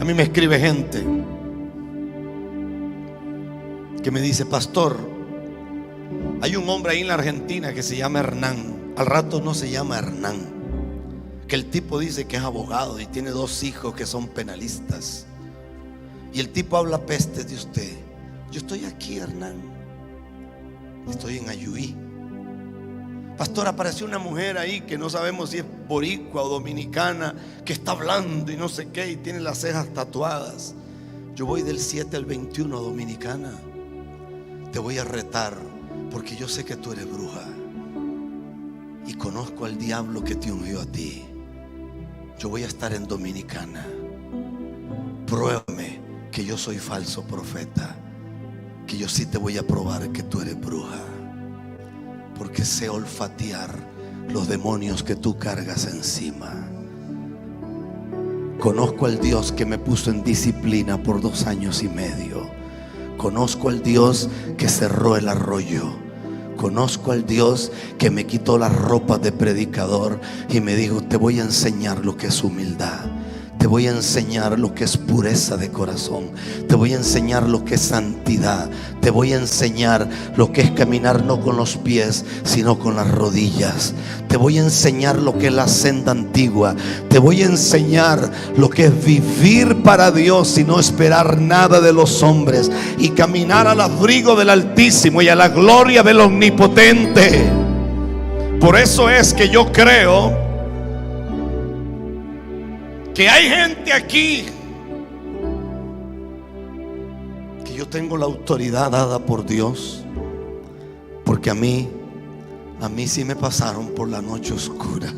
A mí me escribe gente que me dice: pastor, hay un hombre ahí en la Argentina que se llama Hernán. Al rato no se llama Hernán. Que el tipo dice que es abogado y tiene 2 hijos que son penalistas. Y el tipo habla pestes de usted. Yo estoy aquí, Hernán. Estoy en Ayuí. Pastor, apareció una mujer ahí que no sabemos si es boricua o dominicana, que está hablando y no sé qué, y tiene las cejas tatuadas. Yo voy del 7 al 21 a Dominicana. Te voy a retar porque yo sé que tú eres bruja y conozco al diablo que te ungió a ti. Yo voy a estar en Dominicana. Pruébame que yo soy falso profeta, que yo sí te voy a probar que tú eres bruja, porque sé olfatear los demonios que tú cargas encima. Conozco al Dios que me puso en disciplina por 2 años y medio. Conozco al Dios que cerró el arroyo. Conozco al Dios que me quitó las ropas de predicador y me dijo: te voy a enseñar lo que es humildad. Te voy a enseñar lo que es pureza de corazón. Te voy a enseñar lo que es santidad. Te voy a enseñar lo que es caminar no con los pies, sino con las rodillas. Te voy a enseñar lo que es la senda antigua. Te voy a enseñar lo que es vivir para Dios y no esperar nada de los hombres, y caminar al abrigo del Altísimo y a la gloria del Omnipotente. Por eso es que yo creo que hay gente aquí que yo tengo la autoridad dada por Dios, porque a mí sí me pasaron por la noche oscura.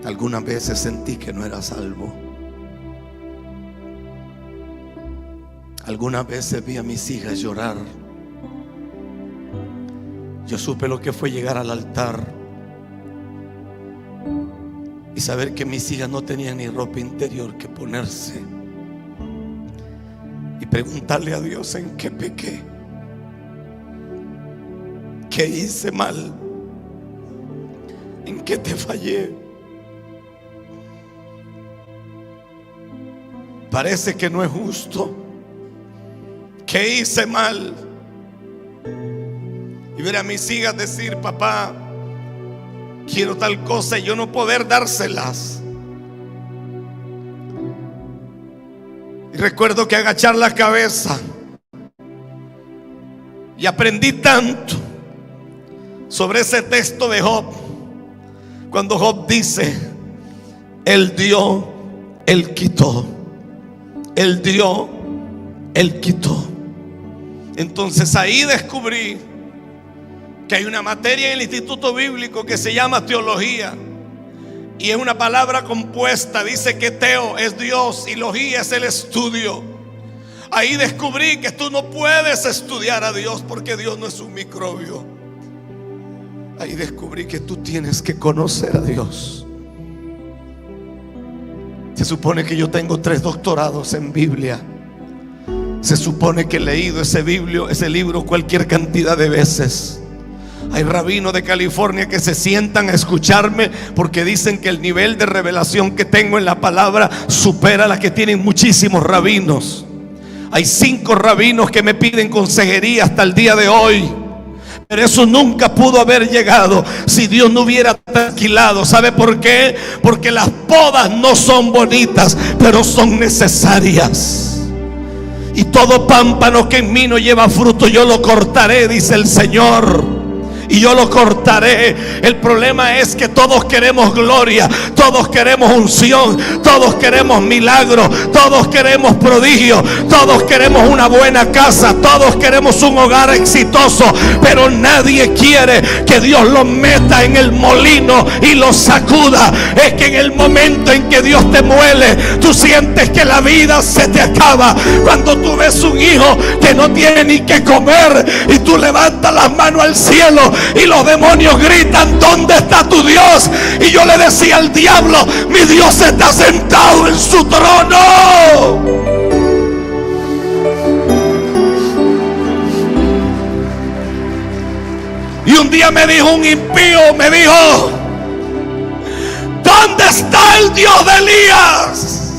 Algunas veces sentí que no era salvo. Algunas veces vi a mis hijas llorar. Yo supe lo que fue llegar al altar y saber que mis hijas no tenían ni ropa interior que ponerse, y preguntarle a Dios: ¿en qué pequé? ¿Qué hice mal? ¿En qué te fallé? Parece que no es justo. ¿Qué hice mal? Y ver a mis hijas decir: papá, quiero tal cosa, y yo no poder dárselas. Y recuerdo que agachar la cabeza, y aprendí tanto sobre ese texto de Job, cuando Job dice: Él dio, Él quitó. Él dio, Él quitó. Entonces ahí descubrí que hay una materia en el Instituto Bíblico que se llama teología, y es una palabra compuesta. Dice que teo es Dios y logía es el estudio. Ahí descubrí que tú no puedes estudiar a Dios porque Dios no es un microbio. Ahí descubrí que tú tienes que conocer a Dios. Se supone que yo tengo 3 doctorados en Biblia. Se supone que he leído ese libro cualquier cantidad de veces. Hay rabinos de California que se sientan a escucharme porque dicen que el nivel de revelación que tengo en la palabra supera la que tienen muchísimos rabinos. Hay 5 rabinos que me piden consejería hasta el día de hoy. Pero eso nunca pudo haber llegado si Dios no hubiera tranquilado. ¿Sabe por qué? Porque las podas no son bonitas, pero son necesarias. Y todo pámpano que en mí no lleva fruto, yo lo cortaré, dice el Señor. Y yo lo cortaré. El problema es que todos queremos gloria, todos queremos unción, todos queremos milagro, todos queremos prodigio, todos queremos una buena casa, todos queremos un hogar exitoso, pero nadie quiere que Dios lo meta en el molino y lo sacuda. Es que en el momento en que Dios te muele, tú sientes que la vida se te acaba. Cuando tú ves un hijo que no tiene ni que comer y tú levantas las manos al cielo y los demonios gritan: ¿dónde está tu Dios? Y yo le decía al diablo: mi Dios está sentado en su trono. Y un día me dijo un impío, me dijo: ¿dónde está el Dios de Elías?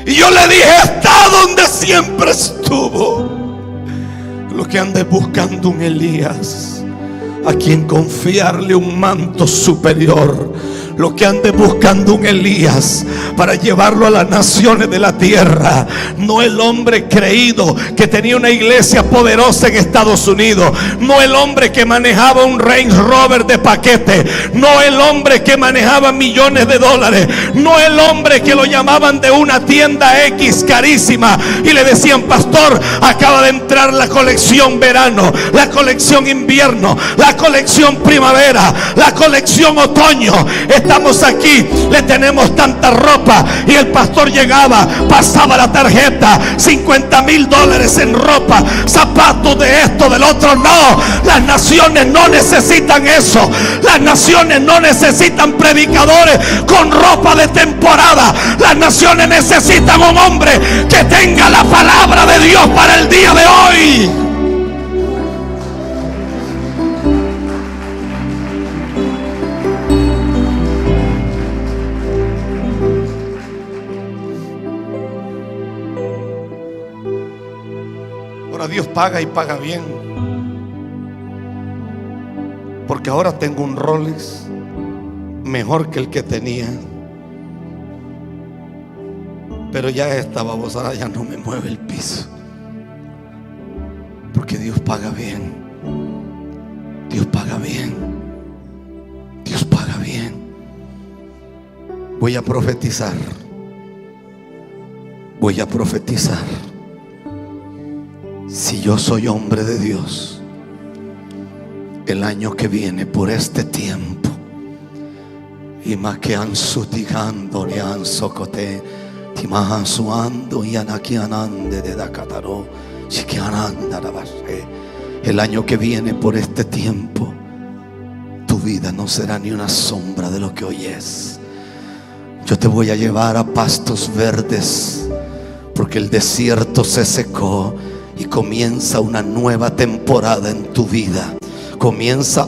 Y yo le dije: está donde siempre estuvo. Lo que andes buscando un Elías a quien confiarle un manto superior, Lo que ande buscando un Elías para llevarlo a las naciones de la tierra, no el hombre creído que tenía una iglesia poderosa en Estados Unidos, no el hombre que manejaba un Range Rover de paquete, no el hombre que manejaba millones de dólares, no el hombre que lo llamaban de una tienda X carísima y le decían: pastor, acaba de entrar la colección verano, la colección invierno, la colección primavera, la colección otoño. Estamos aquí, le tenemos tanta ropa. Y el pastor llegaba, pasaba la tarjeta, $50,000 en ropa, zapatos de esto, del otro. No, las naciones no necesitan eso. Las naciones no necesitan predicadores con ropa de temporada. Las naciones necesitan un hombre que tenga la palabra de Dios para el día de hoy. Ahora Dios paga y paga bien, porque ahora tengo un Rolex mejor que el que tenía. Pero ya esta babosada ya no me mueve el piso, porque Dios paga bien. Dios paga bien. Dios paga bien. Voy a profetizar. Voy a profetizar. Si yo soy hombre de Dios, el año que viene por este tiempo, y más que ansutigando le ansocote timahan suando y anakianande de dakataro chikiananda la base. El año que viene por este tiempo, tu vida no será ni una sombra de lo que hoy es. Yo te voy a llevar a pastos verdes, porque el desierto se secó y comienza una nueva temporada en tu vida. Comienza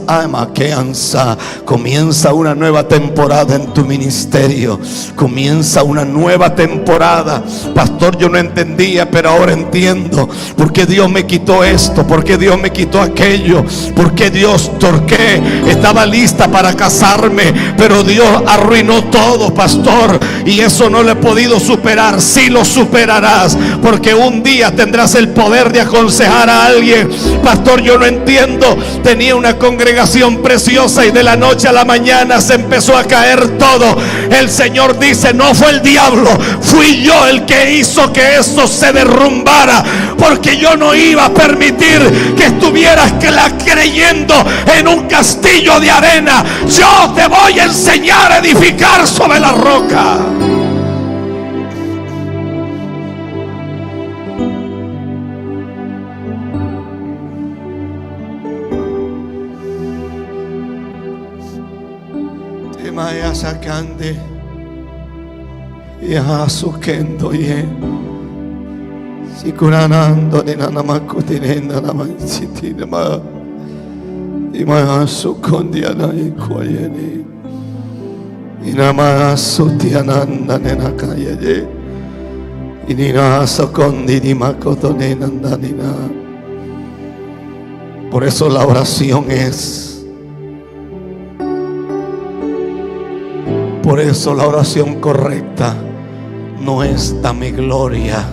una nueva temporada en tu ministerio. Comienza una nueva temporada. Pastor, yo no entendía, pero ahora entiendo por qué Dios me quitó esto, por qué Dios me quitó aquello, por qué Dios torqué. Estaba lista para casarme, pero Dios arruinó todo, pastor, y eso no lo he podido superar. Sí lo superarás, porque un día tendrás el poder de aconsejar a alguien. Pastor, yo no entiendo. Tenía una congregación preciosa y de la noche a la mañana se empezó a caer todo. El Señor dice: no fue el diablo, fui yo el que hizo que eso se derrumbara, porque yo no iba a permitir que estuvieras creyendo en un castillo de arena. Yo te voy a enseñar a edificar sobre la roca. Maya sacande ya sukendo ye sikuranando de nanamakutinenda namansitinama imaya sukondiana ikoyeni inama sutiananda nenakaye inina sokondi ni makotone nandanina. Por eso la oración es. Por eso la oración correcta no es: dame gloria,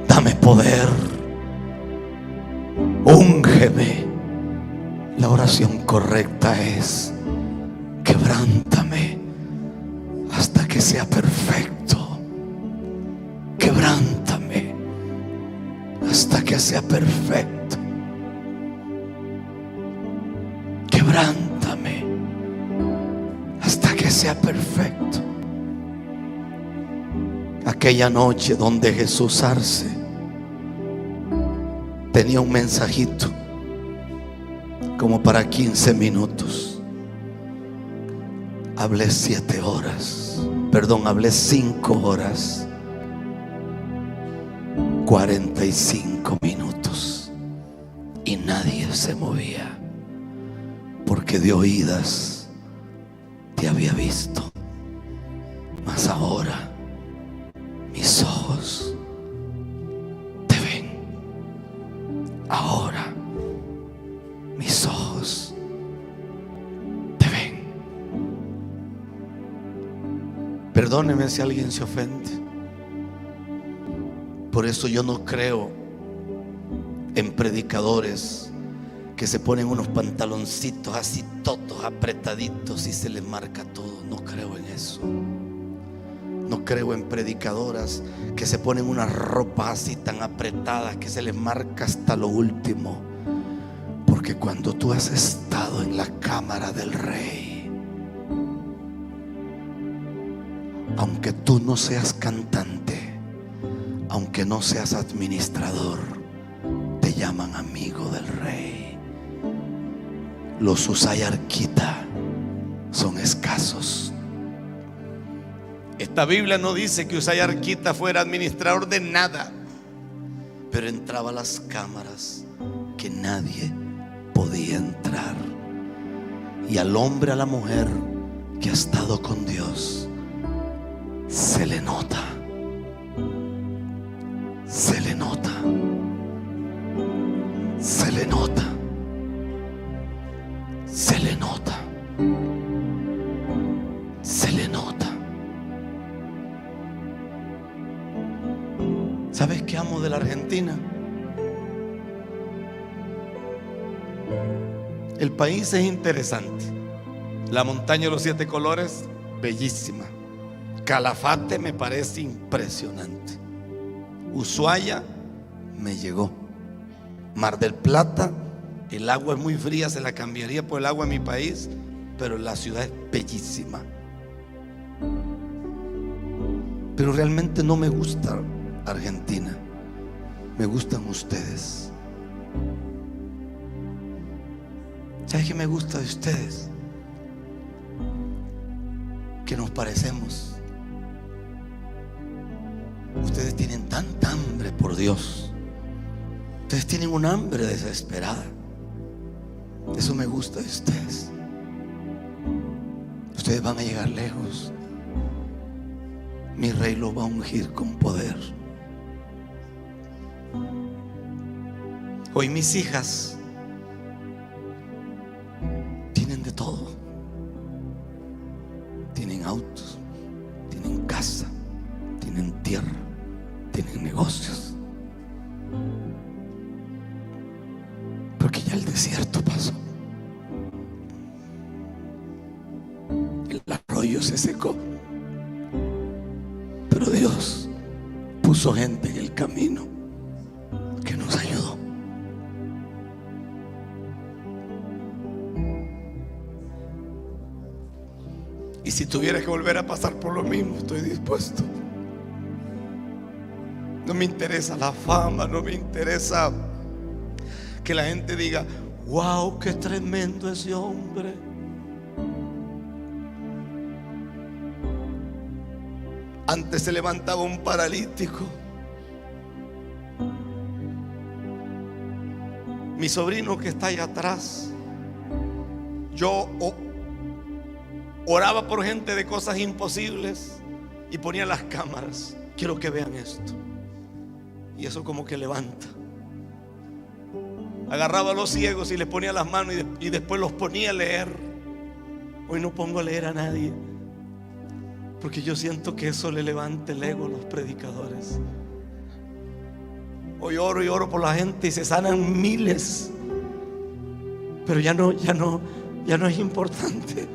dame poder, úngeme. La oración correcta es: quebrántame hasta que sea perfecto. Quebrántame hasta que sea perfecto. Quebrántame hasta que sea perfecto. Aquella noche donde Jesús Arce tenía un mensajito como para 15 minutos. Hablé 7 horas, hablé 5 horas, 45 minutos y nadie se movía, porque de oídas te había visto, mas ahora mis ojos te ven. Ahora mis ojos te ven. Perdóneme si alguien se ofende. Por eso yo no creo en predicadores que se ponen unos pantaloncitos así todos apretaditos y se les marca todo. No creo en eso. No creo en predicadoras que se ponen unas ropas así tan apretadas que se les marca hasta lo último. Porque cuando tú has estado en la cámara del Rey, aunque tú no seas cantante, aunque no seas administrador, te llaman amigo del Rey. Los Usayarquita son escasos. Esta Biblia no dice que Usayarquita fuera administrador de nada, pero entraba a las cámaras que nadie podía entrar. Y al hombre, a la mujer que ha estado con Dios, se le nota. Se le nota. Se le nota. Se le nota. Se le nota. ¿Sabes qué amo de la Argentina? El país es interesante. La montaña de los 7 colores, bellísima. Calafate me parece impresionante. Ushuaia me llegó. Mar del Plata, el agua es muy fría, se la cambiaría por el agua de mi país, pero la ciudad es bellísima. Pero realmente no me gusta Argentina, me gustan ustedes. ¿Sabes qué me gusta de ustedes? Que nos parecemos. Ustedes tienen tanta hambre por Dios. Ustedes tienen un hambre desesperada. Eso me gusta de ustedes. Ustedes van a llegar lejos. Mi Rey los va a ungir con poder. Hoy mis hijas tienen de todo. Tienen autos, tienen casa, tienen tierra, tienen negocios. Porque ya el desierto pasó. El arroyo se secó. Pero Dios puso gente en el camino que nos ayudó. Y si tuviera que volver a pasar por lo mismo, estoy dispuesto. No me interesa la fama, no me interesa que la gente diga: wow, qué tremendo ese hombre. Antes se levantaba un paralítico. Mi sobrino que está allá atrás, yo oraba por gente de cosas imposibles y ponía las cámaras. Quiero que vean esto. Y eso como que levanta. Agarraba a los ciegos y les ponía las manos y después los ponía a leer. Hoy no pongo a leer a nadie, porque yo siento que eso le levanta el ego a los predicadores. Hoy oro y oro por la gente y se sanan miles, pero ya no es importante.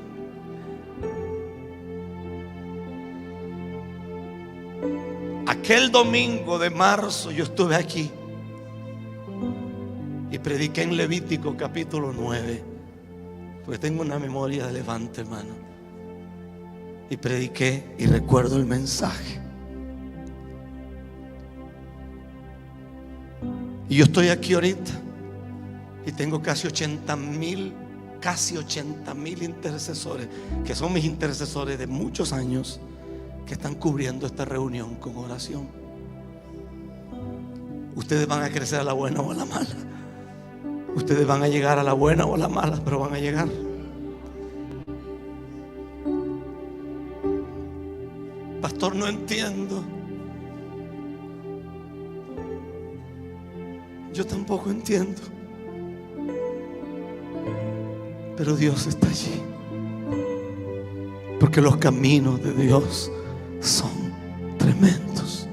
Aquel domingo de marzo yo estuve aquí y prediqué en Levítico capítulo 9, porque tengo una memoria de elefante, hermano. Y prediqué y recuerdo el mensaje. Y yo estoy aquí ahorita y tengo casi 80,000 intercesores, que son mis intercesores de muchos años, que están cubriendo esta reunión con oración. Ustedes van a crecer a la buena o a la mala. Ustedes van a llegar a la buena o a la mala, pero van a llegar. Pastor, no entiendo. Yo tampoco entiendo, pero Dios está allí, porque los caminos de Dios son tremendos.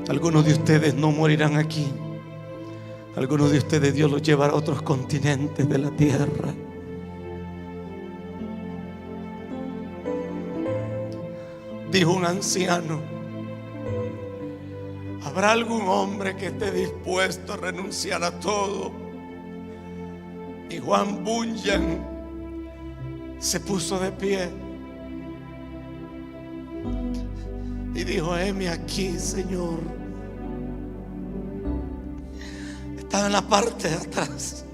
Algunos de ustedes no morirán aquí. Algunos de ustedes Dios los llevará a otros continentes de la tierra. Dijo un anciano: ¿habrá algún hombre que esté dispuesto a renunciar a todo? Y Juan Bunyan se puso de pie y dijo: heme aquí, Señor. Estaba en la parte de atrás.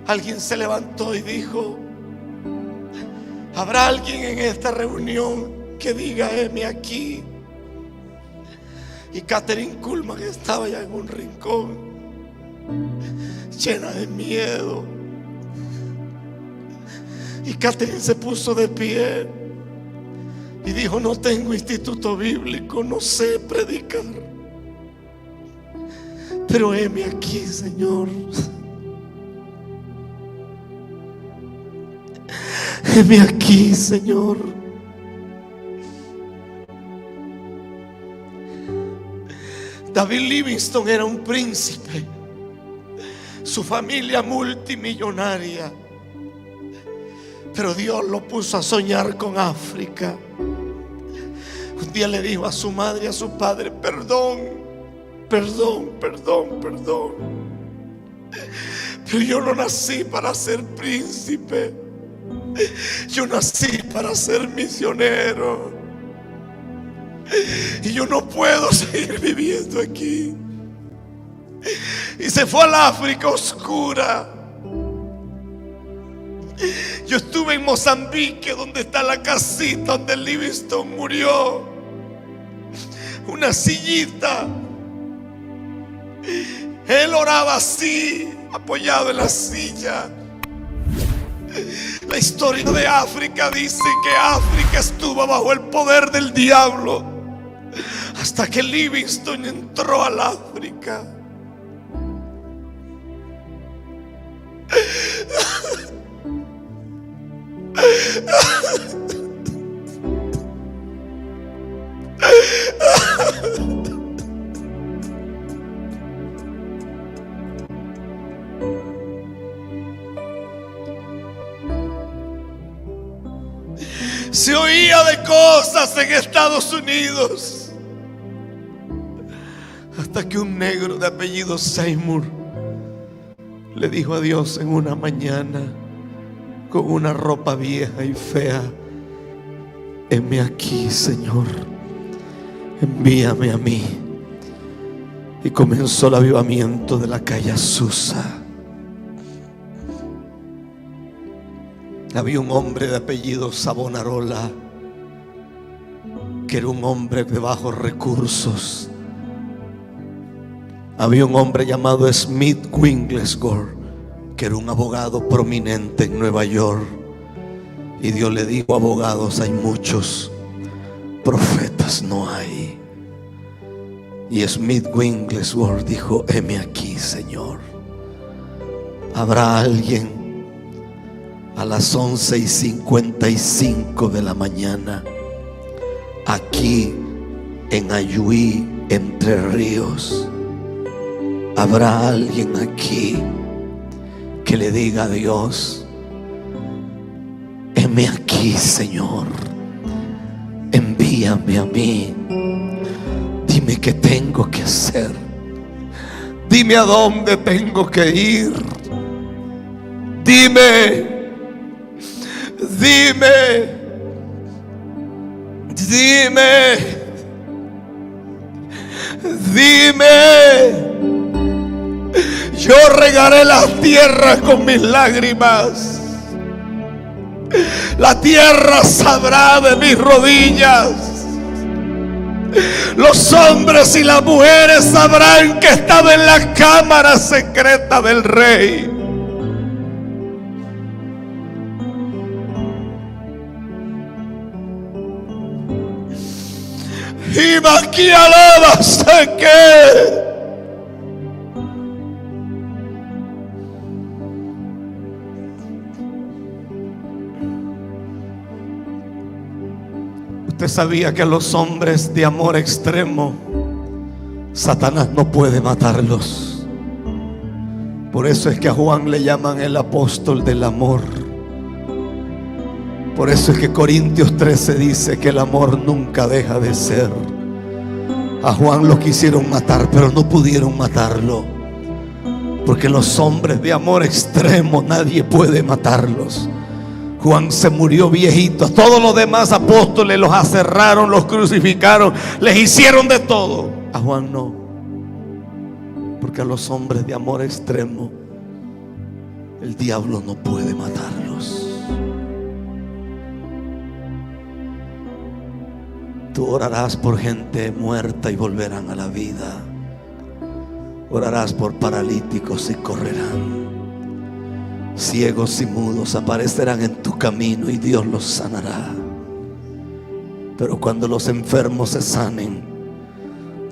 Alguien se levantó y dijo: ¿habrá alguien en esta reunión que diga heme aquí? Y Catherine Kuhlman estaba ya en un rincón, llena de miedo. Y Catherine se puso de pie y dijo: no tengo instituto bíblico, no sé predicar, pero heme aquí, Señor. Heme aquí, Señor. David Livingstone era un príncipe, su familia multimillonaria, pero Dios lo puso a soñar con África. Un día le dijo a su madre y a su padre: perdón, pero yo no nací para ser príncipe, yo nací para ser misionero, y yo no puedo seguir viviendo aquí. Y se fue al África oscura. Yo estuve en Mozambique, donde está la casita donde Livingstone murió. Una sillita. Él oraba así, apoyado en la silla. La historia de África dice que África estuvo bajo el poder del diablo hasta que Livingstone entró al África. Se oía de cosas en Estados Unidos, hasta que un negro de apellido Seymour le dijo a Dios en una mañana, con una ropa vieja y fea: heme aquí, Señor, envíame a mí. Y comenzó el avivamiento de la calle Azusa. Había un hombre de apellido Savonarola, que era un hombre de bajos recursos. Había un hombre llamado Smith Wigglesworth, que era un abogado prominente en Nueva York. Y Dios le dijo: abogados hay muchos, profetas no hay. Y Smith Wigglesworth dijo: heme aquí, Señor. ¿Habrá alguien? A las 11:55 de la mañana, aquí en Ayuí, Entre Ríos, ¿habrá alguien aquí que le diga a Dios: heme aquí, Señor, envíame a mí, dime qué tengo que hacer, dime a dónde tengo que ir, dime, yo regaré la tierra con mis lágrimas. La tierra sabrá de mis rodillas. Los hombres y las mujeres sabrán que estaba en la cámara secreta del rey. Y aquí alaba, sé que Usted sabía que a los hombres de amor extremo Satanás no puede matarlos. Por eso es que a Juan le llaman el apóstol del amor. Por eso es que Corintios 13 dice que el amor nunca deja de ser. A Juan lo quisieron matar, pero no pudieron matarlo, porque los hombres de amor extremo nadie puede matarlos. Juan se murió viejito. A todos los demás apóstoles los aserraron, los crucificaron, les hicieron de todo. A Juan no, porque a los hombres de amor extremo el diablo no puede matarlos. Tú orarás por gente muerta y volverán a la vida. Orarás por paralíticos y correrán. Ciegos y mudos aparecerán en tu camino y Dios los sanará. Pero cuando los enfermos se sanen,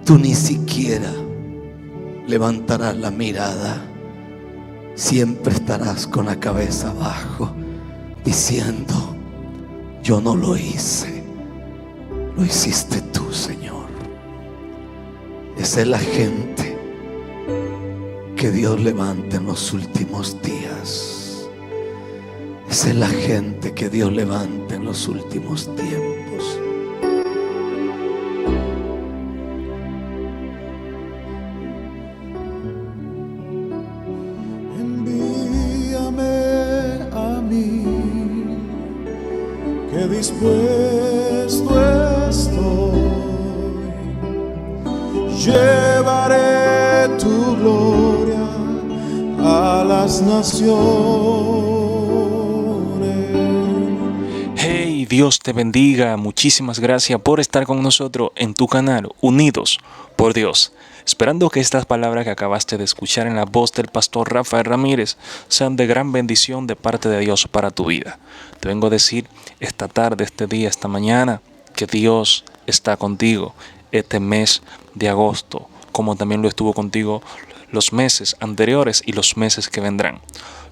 tú ni siquiera levantarás la mirada. Siempre estarás con la cabeza abajo, diciendo: yo no lo hice, lo hiciste tú, Señor. Esa es la gente que Dios levanta en los últimos días. Esa es la gente que Dios levanta en los últimos tiempos. Envíame a mí, que dispuesto estoy. Llevaré tu gloria a las naciones. Hey, Dios te bendiga. Muchísimas gracias por estar con nosotros en tu canal Unidos por Dios. Esperando que estas palabras que acabaste de escuchar en la voz del pastor Rafael Ramírez sean de gran bendición de parte de Dios para tu vida. Te vengo a decir esta tarde, este día, esta mañana, que Dios está contigo este mes de agosto, como también lo estuvo contigo los meses anteriores y los meses que vendrán.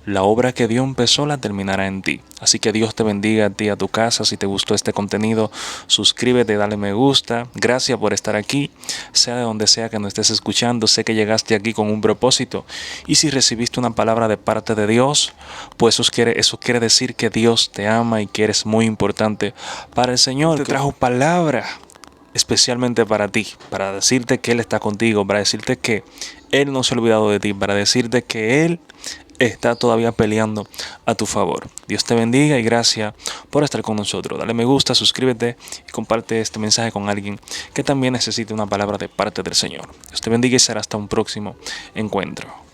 La obra que Dios empezó la terminará en ti. Así que Dios te bendiga a ti, a tu casa. Si te gustó este contenido, suscríbete, dale me gusta. Gracias por estar aquí, sea de donde sea que nos estés escuchando. Sé que llegaste aquí con un propósito. Y si recibiste una palabra de parte de Dios, pues eso quiere decir que Dios te ama y que eres muy importante para el Señor. Te trajo palabra especialmente para ti, para decirte que Él está contigo, para decirte que Él no se ha olvidado de ti, para decirte que Él está todavía peleando a tu favor. Dios te bendiga y gracias por estar con nosotros. Dale me gusta, suscríbete y comparte este mensaje con alguien que también necesite una palabra de parte del Señor. Dios te bendiga y será hasta un próximo encuentro.